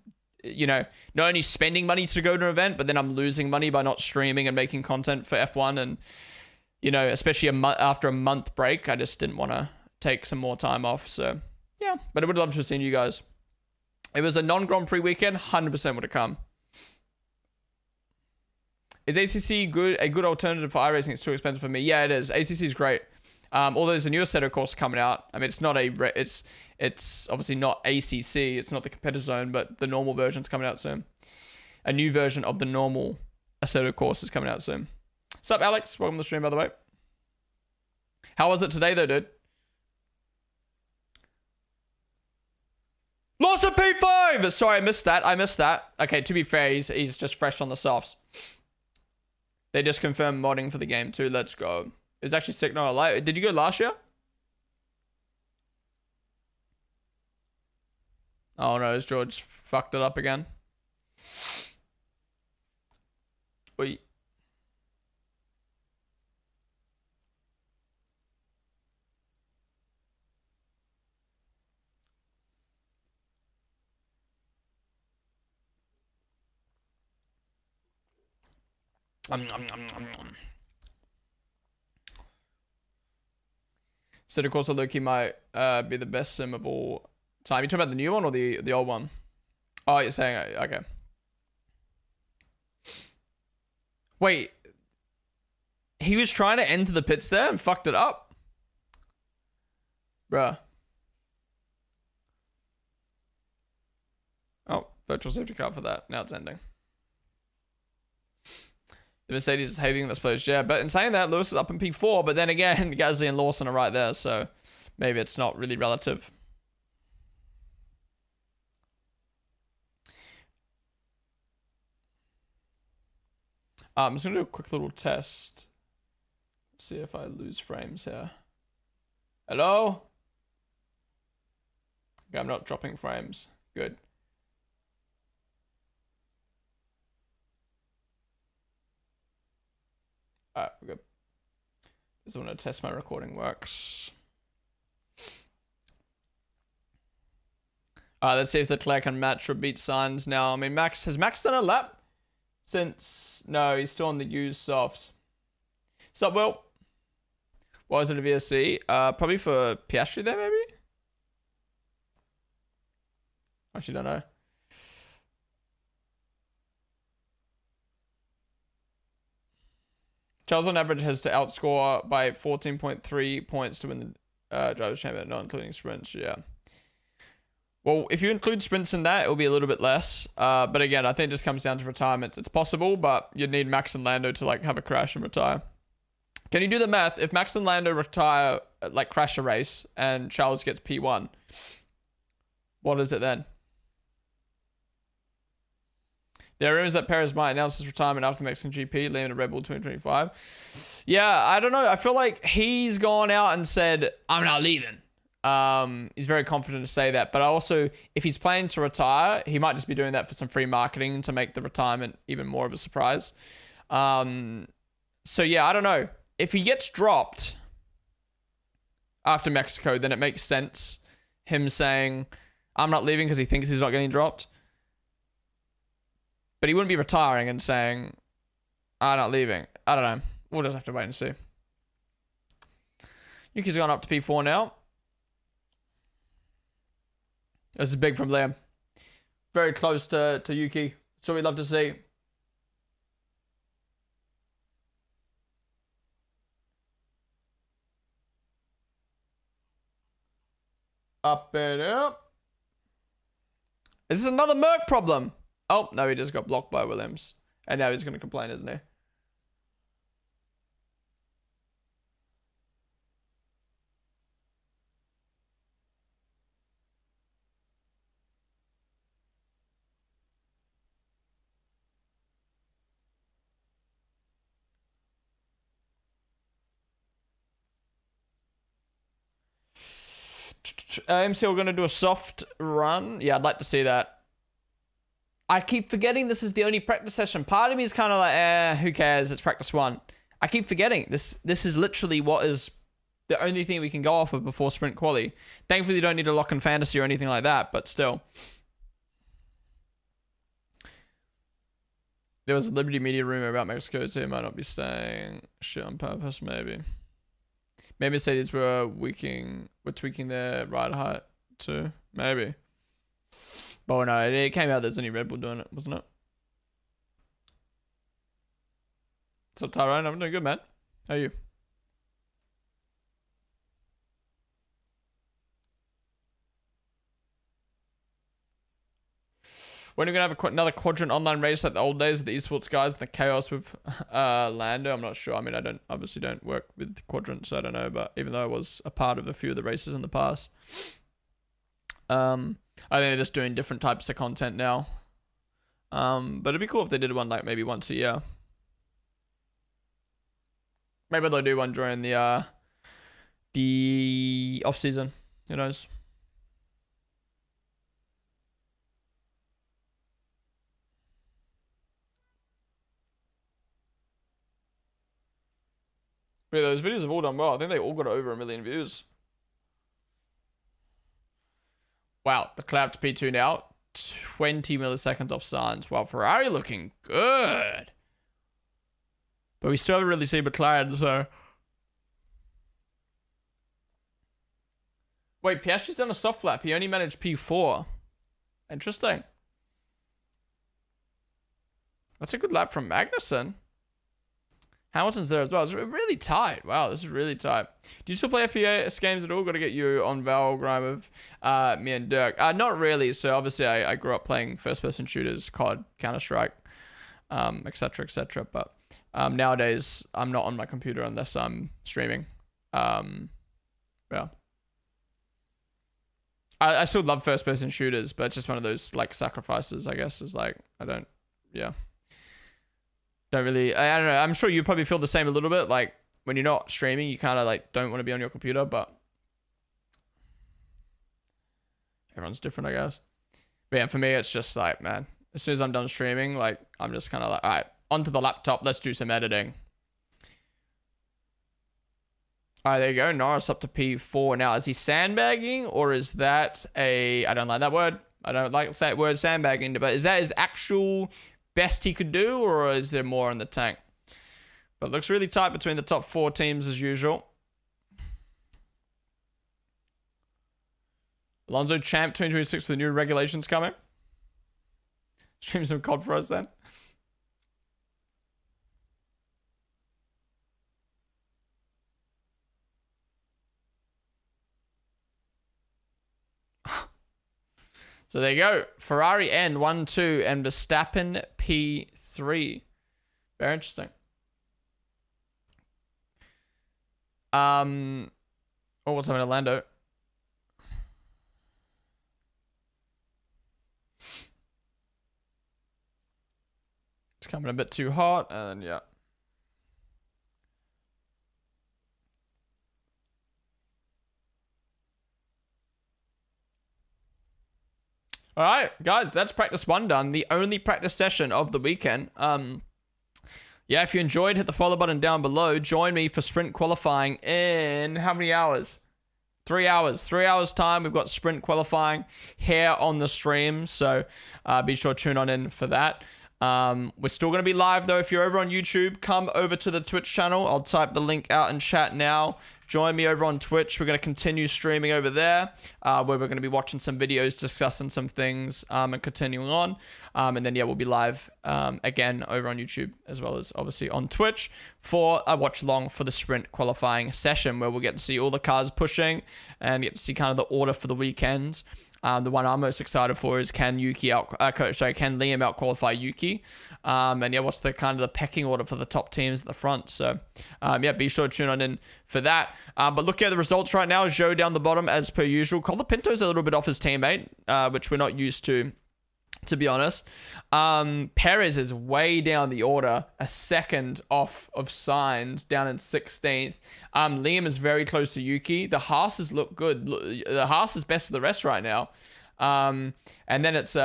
you know, not only spending money to go to an event, but then I'm losing money by not streaming and making content for F1. And, you know, especially after a month break, I just didn't want to take some more time off. So yeah, but I would love to have seen you guys. It was a non-Grand Prix weekend, 100% would have come. Is ACC a good alternative for iRacing? It's too expensive for me. Yeah, it is. ACC is great. Although there's a new Assetto course coming out. I mean, it's not it's obviously not ACC. It's not the competitor zone, but the normal version's coming out soon. A new version of the normal Assetto course is coming out soon. What's up, Alex? Welcome to the stream, by the way. How was it today, though, dude? Lost a P5! Sorry, I missed that. Okay, to be fair, he's just fresh on the softs. They just confirmed modding for the game too. Let's go. It was actually sick, not a lie. Did you go last year? Oh no, has George fucked it up again? Wait. So of course, Loki might be the best sim of all time. You talking about the new one or the old one? Oh, you're saying okay. Wait, he was trying to enter the pits there and fucked it up, bruh. Oh, virtual safety car for that. Now it's ending. The Mercedes is hating this place, yeah. But in saying that, Lewis is up in P4, but then again, Gasly and Lawson are right there, so maybe it's not really relative. I'm just going to do a quick little test. See if I lose frames here. Hello? Okay, I'm not dropping frames. Good. Alright, we're good. Just want to test my recording works. Let's see if the Leclerc can match or beat Sainz now. I mean, has Max done a lap? Since, no, he's still on the used softs. So, well, why is it a VSC? Probably for Piastri there, maybe? Actually, don't know. Charles on average has to outscore by 14.3 points to win the Drivers' Championship, not including sprints, yeah. Well, if you include sprints in that, it'll be a little bit less. But again, I think it just comes down to retirements. It's possible, but you'd need Max and Lando to like have a crash and retire. Can you do the math? If Max and Lando retire, like crash a race, and Charles gets P1, what is it then? There are rumors that Perez might announce his retirement after the Mexican GP, leaving a Red Bull 2025. Yeah, I don't know. I feel like he's gone out and said, I'm not leaving. He's very confident to say that, but also if he's planning to retire, he might just be doing that for some free marketing to make the retirement even more of a surprise. So yeah, I don't know. If he gets dropped after Mexico, then it makes sense him saying I'm not leaving because he thinks he's not getting dropped. But he wouldn't be retiring and saying I'm not leaving. I don't know. We'll just have to wait and see. Yuki's gone up to P4 now. This is big from Liam. Very close to Yuki. That's what we'd love to see. Up and up. Is this another Merc problem? Oh, no, he just got blocked by Williams. And now he's going to complain, isn't he? MC, we're going to do a soft run. Yeah, I'd like to see that. I keep forgetting this is the only practice session. Part of me is kind of like, who cares? It's practice one. I keep forgetting. This is literally what is the only thing we can go off of before sprint quali. Thankfully, you don't need to lock in fantasy or anything like that, but still. There was a Liberty Media rumor about Mexico, so he might not be staying. Shit on purpose, maybe. Maybe Mercedes were tweaking their ride height too. Maybe. But no, it came out there's only Red Bull doing it, wasn't it? So Tyrone, I'm doing good, man. How are you? When are we going to have another quadrant online race like the old days with the esports guys and the chaos with Lando? I'm not sure. I mean, I obviously don't work with quadrants, so I don't know. But even though I was a part of a few of the races in the past, I think they're just doing different types of content now. But it'd be cool if they did one like maybe once a year. Maybe they'll do one during the off season. Who knows? But yeah, those videos have all done well. I think they all got over 1 million views. Wow, the Cloud to P2 now. 20 milliseconds off Sainz. Wow, Ferrari looking good. But we still haven't really seen McLaren, so. Wait, Piastri's done a soft lap. He only managed P4. Interesting. That's a good lap from Magnussen. Hamilton's there as well. It's really tight. Wow, this is really tight. Do you still play FPS games at all? Got to get you on Valgrind with me and Dirk. Not really. So obviously I grew up playing first-person shooters, COD, Counter-Strike, etc., etc. But nowadays I'm not on my computer unless I'm streaming. Yeah. I still love first-person shooters, but it's just one of those like sacrifices, I guess. Is like don't really, I don't know. I'm sure you probably feel the same a little bit. Like when you're not streaming, you kind of like don't want to be on your computer, but everyone's different, I guess. But yeah, for me, it's just like, man, as soon as I'm done streaming, like I'm just kind of like, all right, onto the laptop. Let's do some editing. All right, there you go. Norris up to P4 now. Is he sandbagging or is that I don't like that word. I don't like that word sandbagging, but is that his actual best he could do, or is there more in the tank? But it looks really tight between the top 4 teams as usual. Alonso champ 2026 with the new regulations coming. Stream some COD for us then. So there you go. Ferrari N 1-2 and Verstappen P3. Very interesting. Oh, what's up in Orlando? It's coming a bit too hot, and yeah. All right, guys, that's practice 1 done. The only practice session of the weekend. Yeah, if you enjoyed, hit the follow button down below. Join me for sprint qualifying in how many hours? 3 hours. 3 hours time. We've got sprint qualifying here on the stream. So be sure to tune on in for that. We're still going to be live, though. If you're over on YouTube, come over to the Twitch channel. I'll type the link out in chat now. Join me over on Twitch. We're going to continue streaming over there, where we're going to be watching some videos, discussing some things, and continuing on. And then, yeah, we'll be live again over on YouTube, as well as obviously on Twitch for a watch along for the sprint qualifying session, where we'll get to see all the cars pushing and get to see kind of the order for the weekends. The one I'm most excited for is can Liam out qualify Yuki? And yeah, what's the kind of the pecking order for the top teams at the front? So yeah, be sure to tune on in for that. But looking at the results right now, Zhou down the bottom as per usual. Colapinto's a little bit off his teammate, which we're not used to be honest. Perez is way down the order, a second off of Sainz, down in 16th. Liam is very close to Yuki. The Haas's look good. The Haas is best of the rest right now. And then it's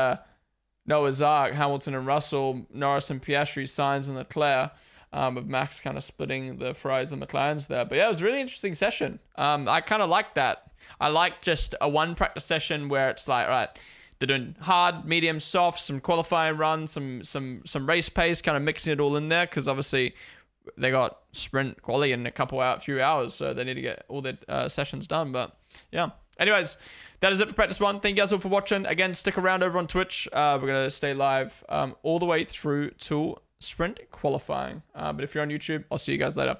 Noah's Ark, Hamilton and Russell, Norris and Piastri, Sainz and Leclerc, with Max kind of splitting the Ferraris and McLarens there. But yeah, it was a really interesting session. I kind of like that. I like just a one practice session where it's like, all right, they're doing hard, medium, soft, some qualifying runs, some race pace, kind of mixing it all in there, because obviously they got sprint quali in a few hours, so they need to get all their sessions done. But yeah, anyways, that is it for practice 1. Thank you guys all for watching. Again, stick around over on Twitch. We're gonna stay live all the way through to sprint qualifying. But if you're on YouTube, I'll see you guys later.